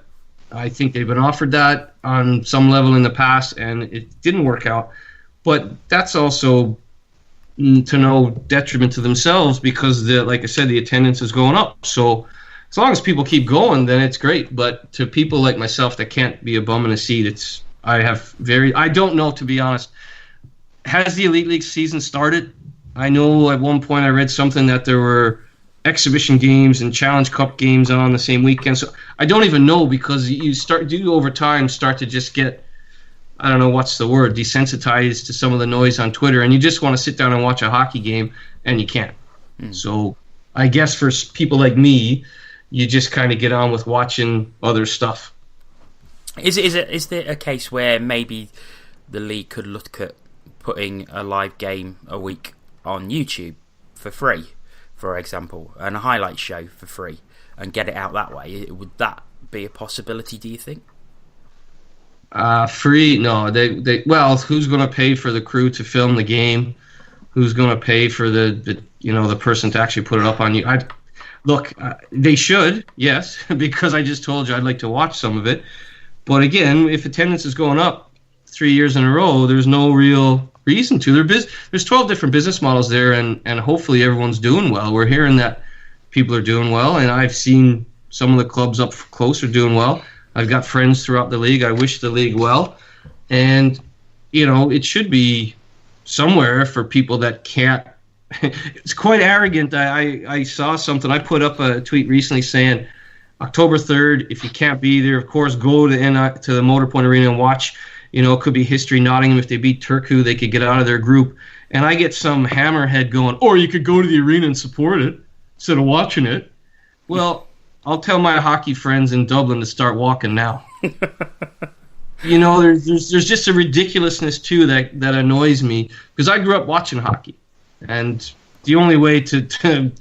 I think they've been offered that on some level in the past, and it didn't work out. But that's also to no detriment to themselves, because, like I said, the attendance is going up. So as long as people keep going, then it's great. But to people like myself that can't be a bum in a seat, I don't know, to be honest. Has the Elite League season started? I know at one point I read something that there were exhibition games and Challenge Cup games on the same weekend. So I don't even know, because you over time start to just get, I don't know what's the word, desensitized to some of the noise on Twitter, and you just want to sit down and watch a hockey game, and you can't. So I guess for people like me, you just kind of get on with watching other stuff. Is there a case where maybe the league could look at putting a live game a week on YouTube for free, for example, and a highlight show for free, and get it out that way? Would that be a possibility, do you think? Free? No. Well, who's going to pay for the crew to film the game? Who's going to pay for the person to actually put it up on you? They should, yes, because I just told you I'd like to watch some of it. But again, if attendance is going up 3 years in a row, there's no real reason to. There's 12 different business models there, and hopefully everyone's doing well. We're hearing that people are doing well, and I've seen some of the clubs up close are doing well. I've got friends throughout the league. I wish the league well. And, it should be somewhere for people that can't. It's quite arrogant. I saw something. I put up a tweet recently saying, October 3rd, if you can't be there, of course, go to the Motorpoint Arena and watch. It could be History Nottingham. If they beat Turku, they could get out of their group. And I get some hammerhead going, or you could go to the arena and support it instead of watching it. Well, I'll tell my hockey friends in Dublin to start walking now. There's just a ridiculousness too that annoys me, because I grew up watching hockey, and the only way to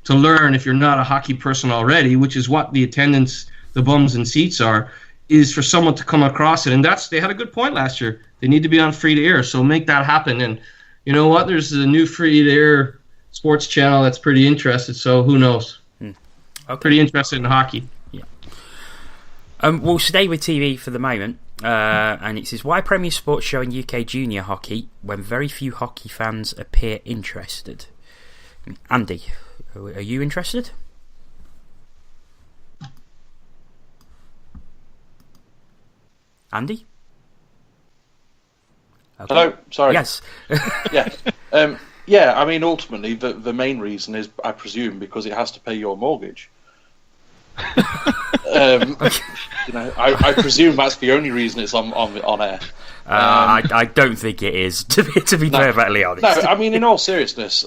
learn, if you're not a hockey person already, which is what the attendance, the bums and seats are, is for someone to come across it. And they had a good point last year. They need to be on free to air, so make that happen. And you know what? There's a new free to air sports channel that's pretty interested. So who knows? Okay. Pretty interested in hockey. Yeah. We'll stay with TV for the moment, and it says, why Premier Sports showing UK junior hockey when very few hockey fans appear interested? Andy, are you interested? Andy? Okay. Hello, sorry. Yes. Yeah. I mean, ultimately, the main reason is, I presume, because it has to pay your mortgage. I presume that's the only reason it's on air. I don't think it is, to be perfectly honest. No, I mean, in all seriousness,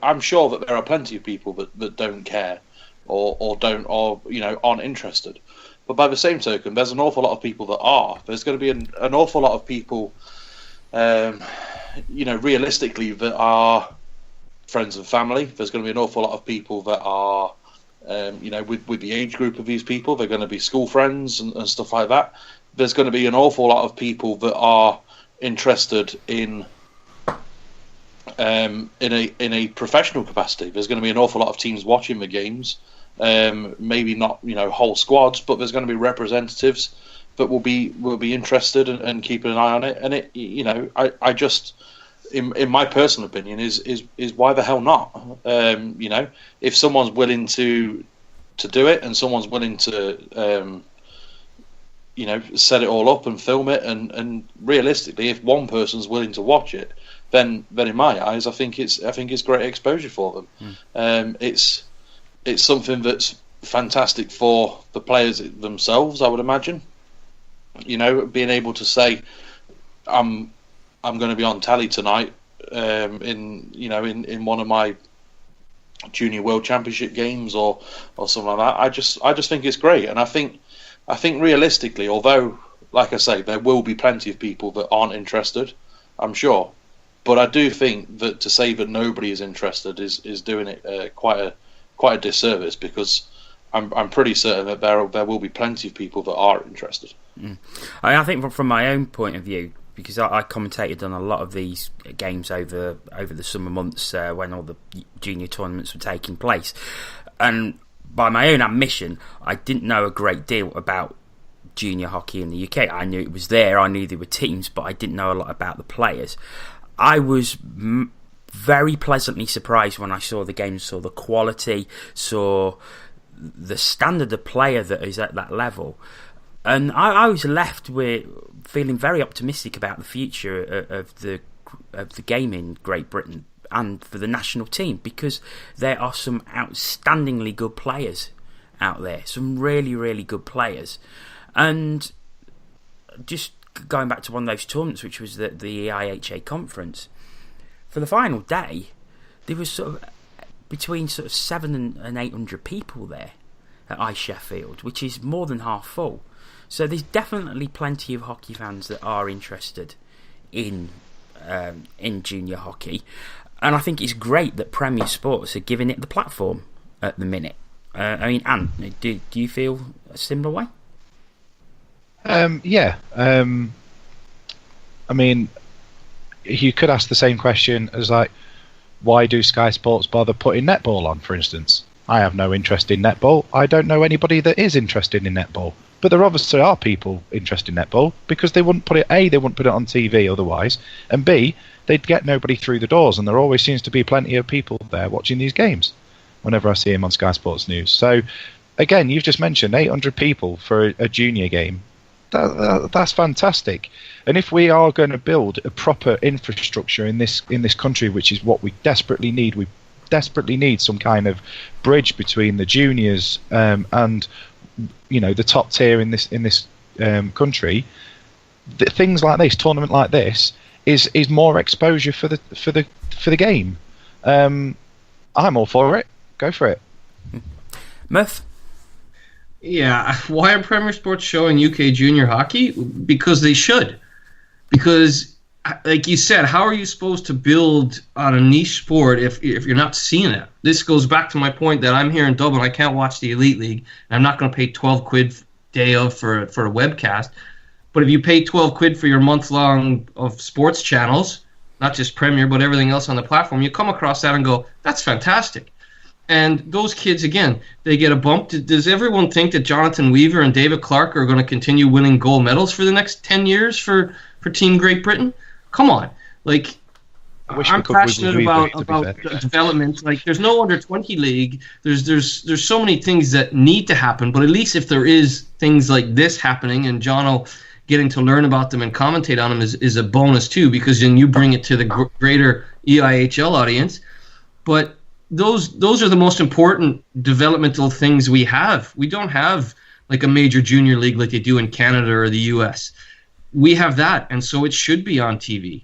I'm sure that there are plenty of people that don't care or aren't interested. But by the same token, there's an awful lot of people that are. There's going to be an awful lot of people, realistically, that are friends and family. There's going to be an awful lot of people that are, with the age group of these people. They're going to be school friends and stuff like that. There's going to be an awful lot of people that are interested in a professional capacity. There's going to be an awful lot of teams watching the games. Maybe not whole squads, but there's going to be representatives that will be interested and keeping an eye on it. And it, I just, in my personal opinion, is why the hell not? If someone's willing to do it, and someone's willing to set it all up and film it, and realistically, if one person's willing to watch it, then in my eyes, I think it's great exposure for them. It's something that's fantastic for the players themselves, I would imagine. Being able to say, I'm going to be on tally tonight in one of my junior world championship games or something like that. I just think it's great, and I think realistically, although, like I say, there will be plenty of people that aren't interested, I'm sure, but I do think that to say that nobody is interested is doing it quite a disservice, because I'm pretty certain that there will be plenty of people that are interested. I think from my own point of view, because I commentated on a lot of these games over the summer months when all the junior tournaments were taking place, and by my own admission, I didn't know a great deal about junior hockey in the UK. I knew it was there, I knew there were teams, but I didn't know a lot about the players. I was very pleasantly surprised when I saw the games, saw the quality, saw the standard of player that is at that level. And I was left with feeling very optimistic about the future of the game in Great Britain and for the national team, because there are some outstandingly good players out there, some really, really good players. And just going back to one of those tournaments, which was the EIHA conference, for the final day, there was sort of between sort of 700 and 800 people there at Ice Sheffield, which is more than half full. So there's definitely plenty of hockey fans that are interested in junior hockey, and I think it's great that Premier Sports are giving it the platform at the minute. I mean, Ant, do you feel a similar way? Yeah. I mean, you could ask the same question as, like, why do Sky Sports bother putting netball on, for instance? I have no interest in netball. I don't know anybody that is interested in netball. But there obviously are people interested in netball, because they wouldn't put it, A, they wouldn't put it on TV otherwise, and B, they'd get nobody through the doors, and there always seems to be plenty of people there watching these games whenever I see them on Sky Sports News. So, again, you've just mentioned 800 people for a junior game. That's fantastic. And if we are going to build a proper infrastructure in this country, which is what we desperately need, we desperately need some kind of bridge between the juniors and the top tier in this country. Things like this, tournament like this, is more exposure for the game. I'm all for it. Go for it. Murph? Yeah, why are Premier Sports showing UK junior hockey? Because they should. Because, like you said, how are you supposed to build on a niche sport if you're not seeing it? This goes back to my point that I'm here in Dublin. I can't watch the Elite League, and I'm not going to pay 12 quid day of for a webcast. But if you pay 12 quid for your month-long of sports channels, not just Premier, but everything else on the platform, you come across that and go, that's fantastic. And those kids, again, they get a bump. Does everyone think that Jonathan Weaver and David Clark are going to continue winning gold medals for the next 10 years for Team Great Britain? Come on. Like, I'm passionate about development. Like, there's no under-20 league. There's so many things that need to happen, but at least if there is things like this happening and Jono getting to learn about them and commentate on them is a bonus too, because then you bring it to the greater EIHL audience. But those are the most important developmental things we have. We don't have like a major junior league like they do in Canada or the US. We have that, and so it should be on TV.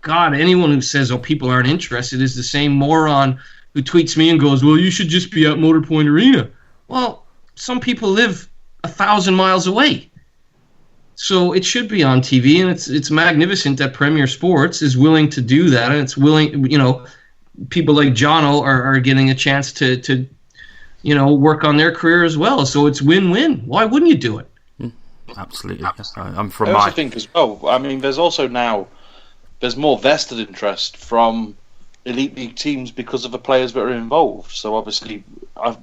God, anyone who says, oh, people aren't interested is the same moron who tweets me and goes, well, you should just be at Motor Point Arena. Well, some people live 1,000 miles away. So it should be on TV, and it's magnificent that Premier Sports is willing to do that, and it's willing, people like Jono are getting a chance to work on their career as well. So it's win-win. Why wouldn't you do it? Absolutely. I also think as well, I mean, there's more vested interest from Elite League teams because of the players that are involved. So obviously,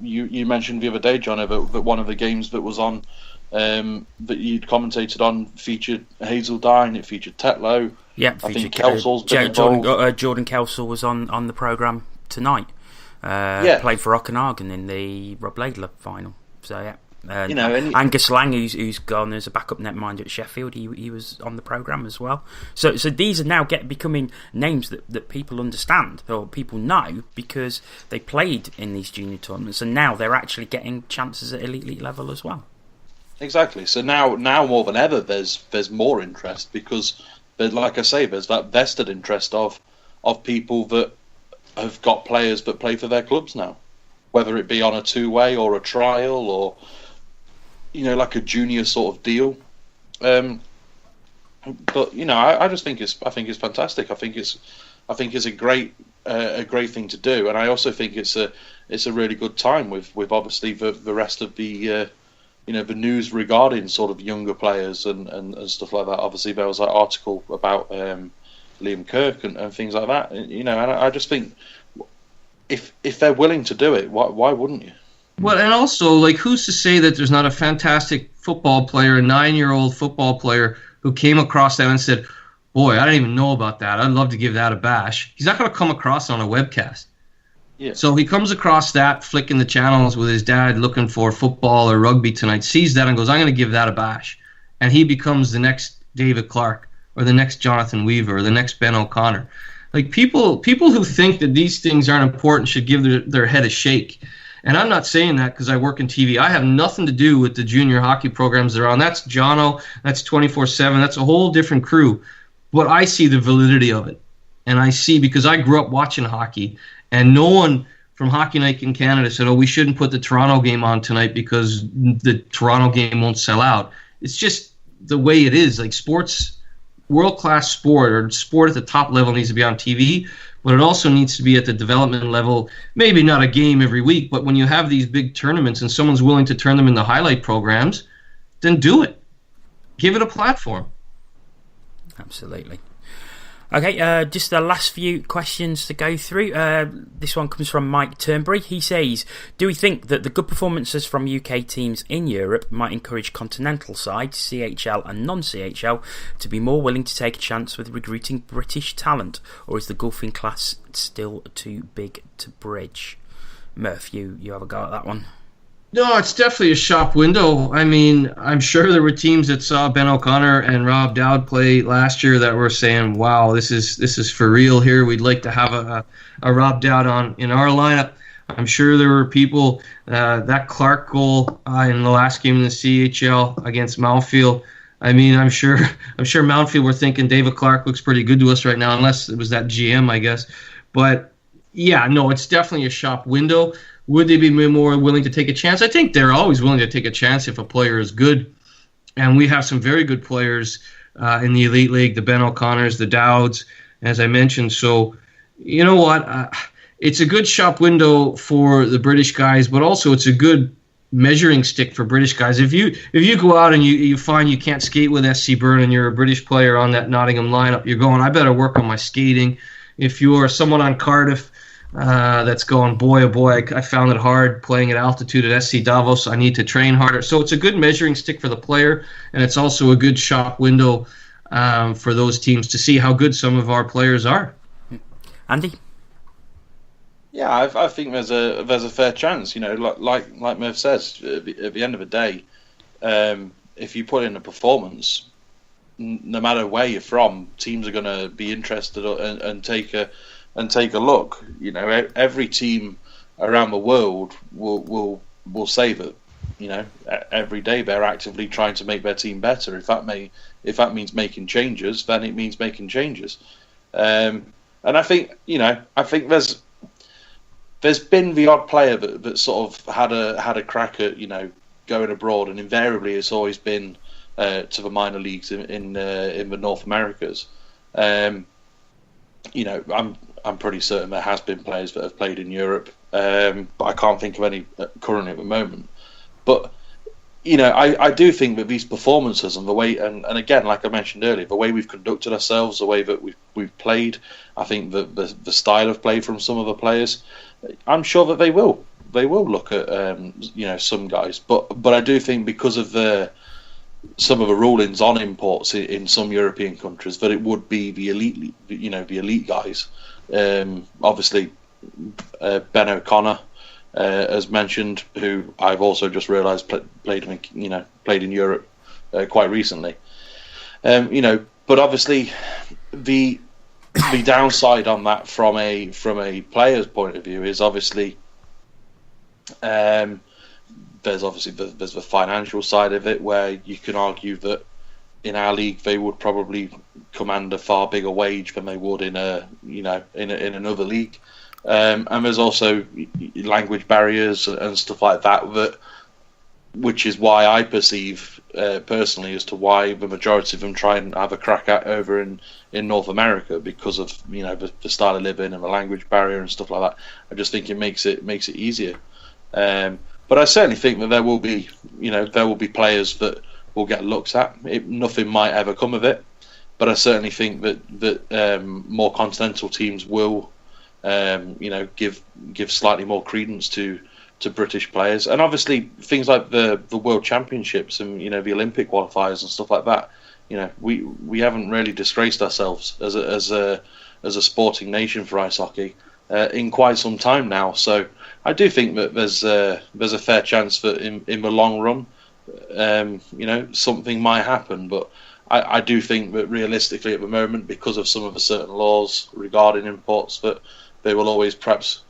you mentioned the other day, Jono, that one of the games that was on, that you'd commentated on, featured Hazeldine, it featured Tetlow. Yeah, I think Kelsel's been involved. Jordan Kelsel was on the programme tonight. Played for Okanagan in the Rob Laidler final. So yeah. Angus Lang, who's gone as a backup netminder at Sheffield, he was on the programme as well. So these are now becoming names that people understand or people know because they played in these junior tournaments, and now they're actually getting chances at elite league level as well. Exactly. So now more than ever, there's more interest because, like I say, there's that vested interest of people that have got players that play for their clubs now, whether it be on a two-way or a trial or like a junior sort of deal. But I just think it's fantastic. I think it's a great thing to do, and I also think it's a really good time with obviously the rest of the the news regarding sort of younger players and stuff like that. Obviously there was that article about Liam Kirk and things like that. And I just think if they're willing to do it, why wouldn't you? Well, and also, like, who's to say that there's not a fantastic football player, a 9-year-old football player, who came across that and said, boy, I didn't even know about that. I'd love to give that a bash. He's not going to come across on a webcast. Yeah. So he comes across that, flicking the channels with his dad, looking for football or rugby tonight, sees that and goes, I'm going to give that a bash. And he becomes the next David Clark or the next Jonathan Weaver or the next Ben O'Connor. Like people who think that these things aren't important should give their head a shake. And I'm not saying that because I work in TV. I have nothing to do with the junior hockey programs they're on. That's Jono, that's 24/7, that's a whole different crew. But I see the validity of it. And I see, because I grew up watching hockey, and no one from Hockey Night in Canada said, we shouldn't put the Toronto game on tonight because the Toronto game won't sell out. It's just the way it is. Like sports, world-class sport or sport at the top level needs to be on TV, but it also needs to be at the development level, maybe not a game every week, but when you have these big tournaments and someone's willing to turn them into highlight programs, then do it. Give it a platform. Absolutely. Okay, just the last few questions to go through. This one comes from Mike Turnbury. He says, do we think that the good performances from UK teams in Europe might encourage continental sides, CHL and non-CHL, to be more willing to take a chance with recruiting British talent? Or is the golfing class still too big to bridge? Murph, you have a go at that one. No, it's definitely a shop window. I mean, I'm sure there were teams that saw Ben O'Connor and Rob Dowd play last year that were saying, wow, this is for real here. We'd like to have a Rob Dowd on in our lineup. I'm sure there were people, that Clark goal in the last game in the CHL against Mountfield. I mean, I'm sure Mountfield were thinking David Clark looks pretty good to us right now, unless it was that GM, I guess. But, yeah, no, it's definitely a shop window. Would they be more willing to take a chance? I think they're always willing to take a chance if a player is good. And we have some very good players in the Elite League, the Ben O'Connors, the Dowds, as I mentioned. So, you know what? It's a good shop window for the British guys, but also it's a good measuring stick for British guys. If you go out and you find you can't skate with SC Byrne and you're a British player on that Nottingham lineup, you're going, I better work on my skating. If you are someone on Cardiff that's going, boy, oh boy, I found it hard playing at altitude at SC Davos. I need to train harder. So it's a good measuring stick for the player, and it's also a good shop window for those teams to see how good some of our players are. Andy? Yeah, I think there's a fair chance. You know, like Murph says, at the end of the day, if you put in a performance, no matter where you're from, teams are going to be interested and take a look. You know, every team around the world will say that, you know, every day they're actively trying to make their team better. If that means making changes, then it means making changes. And I think there's been the odd player that sort of had a crack at, you know, going abroad, and invariably it's always been to the minor leagues in the North Americas. You know, I'm pretty certain there has been players that have played in Europe, but I can't think of any currently at the moment. But, you know, I do think that these performances and the way, and again, like I mentioned earlier, the way we've conducted ourselves, the way that we've played, I think that the style of play from some of the players, I'm sure that they will look at you know, some guys, but I do think because of some of the rulings on imports in some European countries, that it would be the elite, you know, the elite guys. Obviously, Ben O'Connor, as mentioned, who I've also just realised played in Europe quite recently. You know, but obviously the downside on that from a player's point of view is obviously there's the financial side of it, where you can argue that in our league they would probably command a far bigger wage than they would in another league, and there's also language barriers and stuff like that, which is why I perceive personally as to why the majority of them try and have a crack at over in North America, because of, you know, the style of living and the language barrier and stuff like that. I just think it makes it easier. But I certainly think that there will be players that will get looks at. Nothing might ever come of it, but I certainly think that more continental teams will, you know, give slightly more credence to British players, and obviously things like the World Championships and, you know, the Olympic qualifiers and stuff like that. You know, we haven't really disgraced ourselves as a sporting nation for ice hockey. in quite some time now. So I do think that there's a fair chance that in the long run, something might happen. But I do think that realistically at the moment, because of some of the certain laws regarding imports, that they will always, perhaps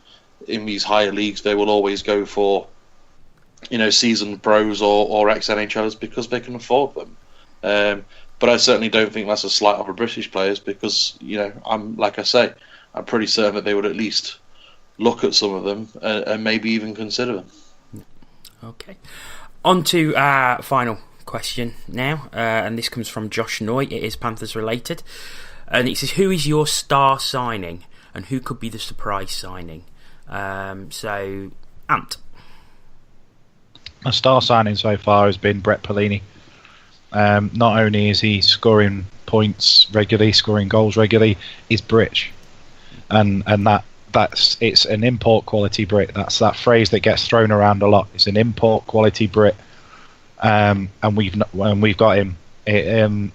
in these higher leagues, they will always go for seasoned pros or ex-NHLers because they can afford them. But I certainly don't think that's a slight on the British players because, I'm pretty certain that they would at least look at some of them and maybe even consider them. Okay. On to our final question now, and this comes from Josh Noy. It is Panthers related. And it says, who is your star signing and who could be the surprise signing? So, Ant. My star signing so far has been Brett Perlini. Not only is he scoring points regularly, scoring goals regularly, he's British, and it's an import quality Brit. That's that phrase that gets thrown around a lot. It's an import quality Brit, and we've got him.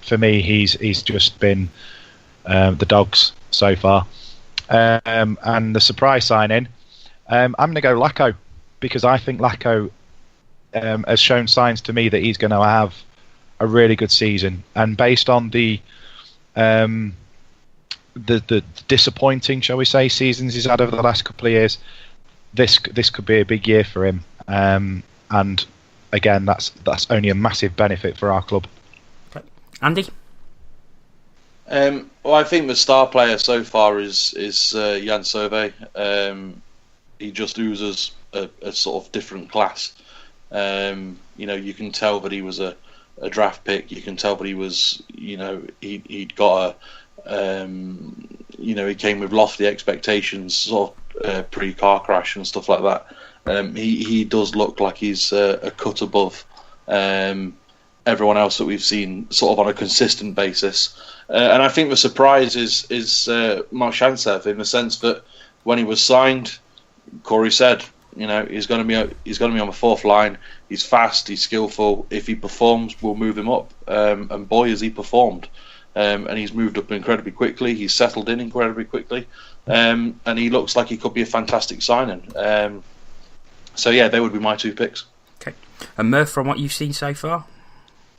For me, he's just been the dogs so far. And the surprise signing, I'm going to go Lacko, because I think Lacko has shown signs to me that he's going to have a really good season, and based on the disappointing, shall we say, seasons he's had over the last couple of years, this could be a big year for him. And again, that's only a massive benefit for our club. Okay. Andy? Well, I think the star player so far is Jan Sove. He just oozes a sort of different class. You can tell that he was a draft pick. You can tell that he was, he'd got he came with lofty expectations, sort of pre-car crash and stuff like that. He does look like he's a cut above everyone else that we've seen, sort of on a consistent basis. And I think the surprise is Mark Shantsev, in the sense that when he was signed, Corey said, he's going to be on the fourth line. He's fast, he's skillful. If he performs, we'll move him up. And boy, has he performed. And he's moved up incredibly quickly. He's settled in incredibly quickly. And he looks like he could be a fantastic signing. So yeah, they would be my two picks. Okay. And Murph, from what you've seen so far?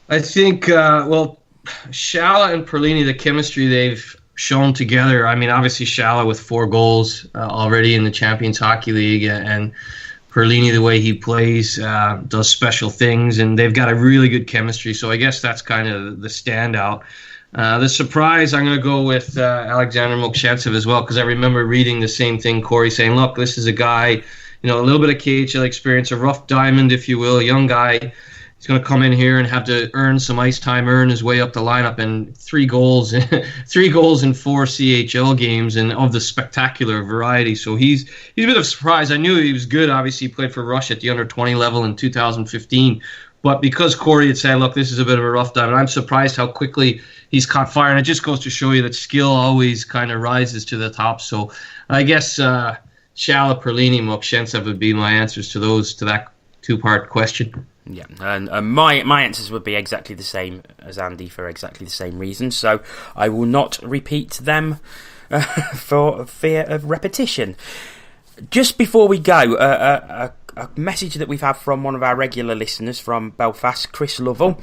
I think, Shala and Perlini, the chemistry they've shown together. I mean, obviously Shala with 4 goals already in the Champions Hockey League, and Perlini, the way he plays, does special things, and they've got a really good chemistry. So I guess that's kind of the standout. The surprise, I'm going to go with Alexander Mokshantsev as well, because I remember reading the same thing, Corey, saying, look, this is a guy, a little bit of KHL experience, a rough diamond, if you will, a young guy. He's going to come in here and have to earn some ice time, earn his way up the lineup, and 3 goals, 3 goals in 4 CHL games, and of the spectacular variety. So he's a bit of a surprise. I knew he was good. Obviously, he played for Russia at the under-20 level in 2015. But because Corey had said, look, this is a bit of a rough diamond, I'm surprised how quickly he's caught fire. And it just goes to show you that skill always kind of rises to the top. So I guess Shala, Perlini, Mokshantsev would be my answers to that 2-part question. Yeah, and my answers would be exactly the same as Andy for exactly the same reasons, so I will not repeat them for fear of repetition. Just before we go, a message that we've had from one of our regular listeners from Belfast, Chris Lovell.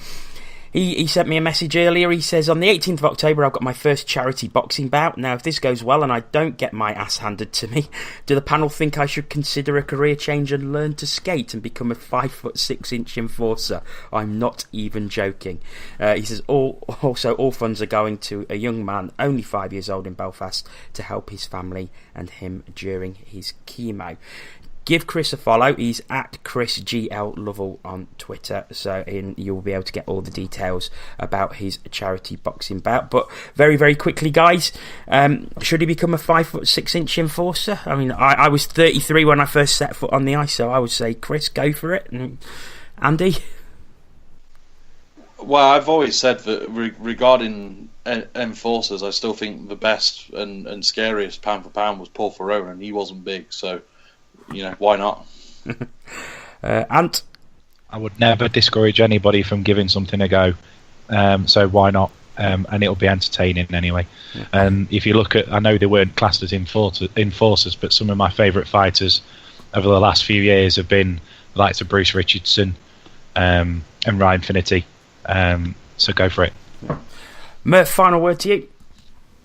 He sent me a message earlier. He says, on the 18th of October, I've got my first charity boxing bout. Now, if this goes well and I don't get my ass handed to me, do the panel think I should consider a career change and learn to skate and become a 5'6" enforcer? I'm not even joking. He says, also, all funds are going to a young man, only 5 years old in Belfast, to help his family and him during his chemo. Give Chris a follow. He's at Chris GL Lovell on Twitter, so you'll be able to get all the details about his charity boxing bout. But very, very quickly, guys, should he become a 5'6" enforcer? I mean, I was 33 when I first set foot on the ice, so I would say, Chris, go for it. And Andy? Well, I've always said that regarding enforcers, I still think the best and scariest pound for pound was Paul Ferrone, and he wasn't big, so why not? Ant? I would never discourage anybody from giving something a go. So why not? and it'll be entertaining anyway. And if you look at, I know they weren't classed as enforcers, but some of my favourite fighters over the last few years have been the likes of Bruce Richardson and Ryan Finity. So go for it. Murph, final word to you.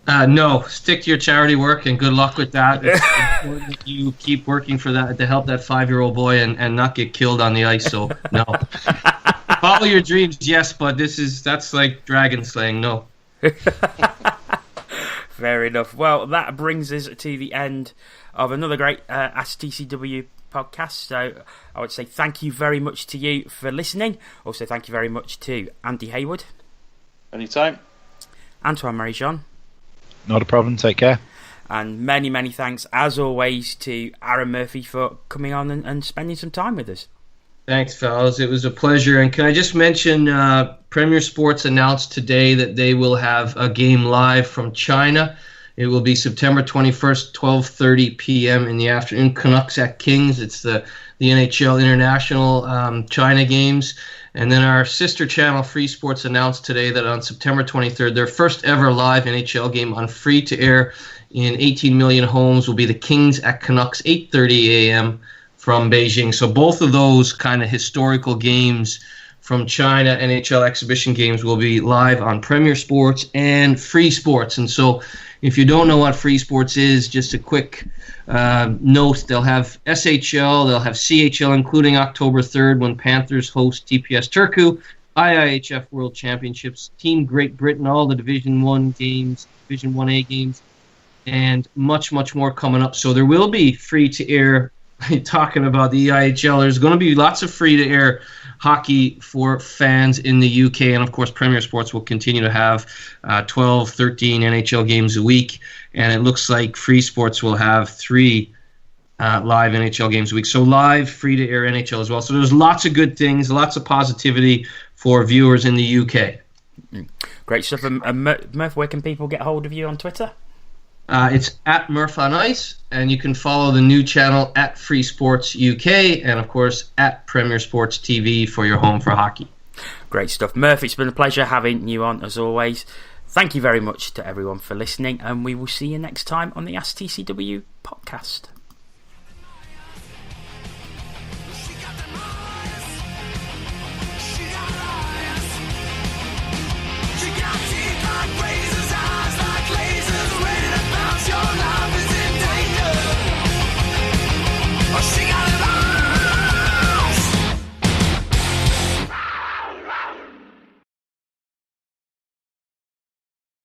No, stick to your charity work and good luck with that. It's important that you keep working for that to help that 5-year-old boy and not get killed on the ice. So no, follow your dreams, yes, but that's like dragon slaying. No. Fair enough. Well, that brings us to the end of another great Ask TCW podcast. So I would say thank you very much to you for listening. Also, thank you very much to Andy Haywood. Anytime. Antoine Marie-Jeanne. Not a problem, take care. And many, many thanks, as always, to Aaron Murphy for coming on and spending some time with us. Thanks, fellas. It was a pleasure. And can I just mention, Premier Sports announced today that they will have a game live from China. It will be September 21st, 12:30 p.m. in the afternoon. Canucks at Kings. It's the NHL International China games. And then our sister channel, Free Sports, announced today that on September 23rd, their first ever live NHL game on free-to-air in 18 million homes will be the Kings at Canucks, 8:30 a.m. from Beijing. So both of those kind of historical games from China, NHL exhibition games, will be live on Premier Sports and Free Sports. And so if you don't know what Free Sports is, just a quick note, they'll have SHL, they'll have CHL, including October 3rd when Panthers host TPS Turku, IIHF World Championships, Team Great Britain, all the Division 1 games, Division 1A games, and much, much more coming up. So there will be free-to-air, talking about the EIHL, there's going to be lots of free-to-air hockey for fans in the UK, and of course Premier Sports will continue to have 12, 13 NHL games a week, and it looks like Free Sports will have 3 live NHL games a week. So live, free-to-air NHL as well. So there's lots of good things, lots of positivity for viewers in the UK. Great stuff. Murph, where can people get hold of you on Twitter? It's at Murph on Ice, and you can follow the new channel at Free Sports UK, and of course at Premier Sports TV for your home for hockey. Great stuff. Murph, it's been a pleasure having you on as always. Thank you very much to everyone for listening, and we will see you next time on the Ask TCW podcast.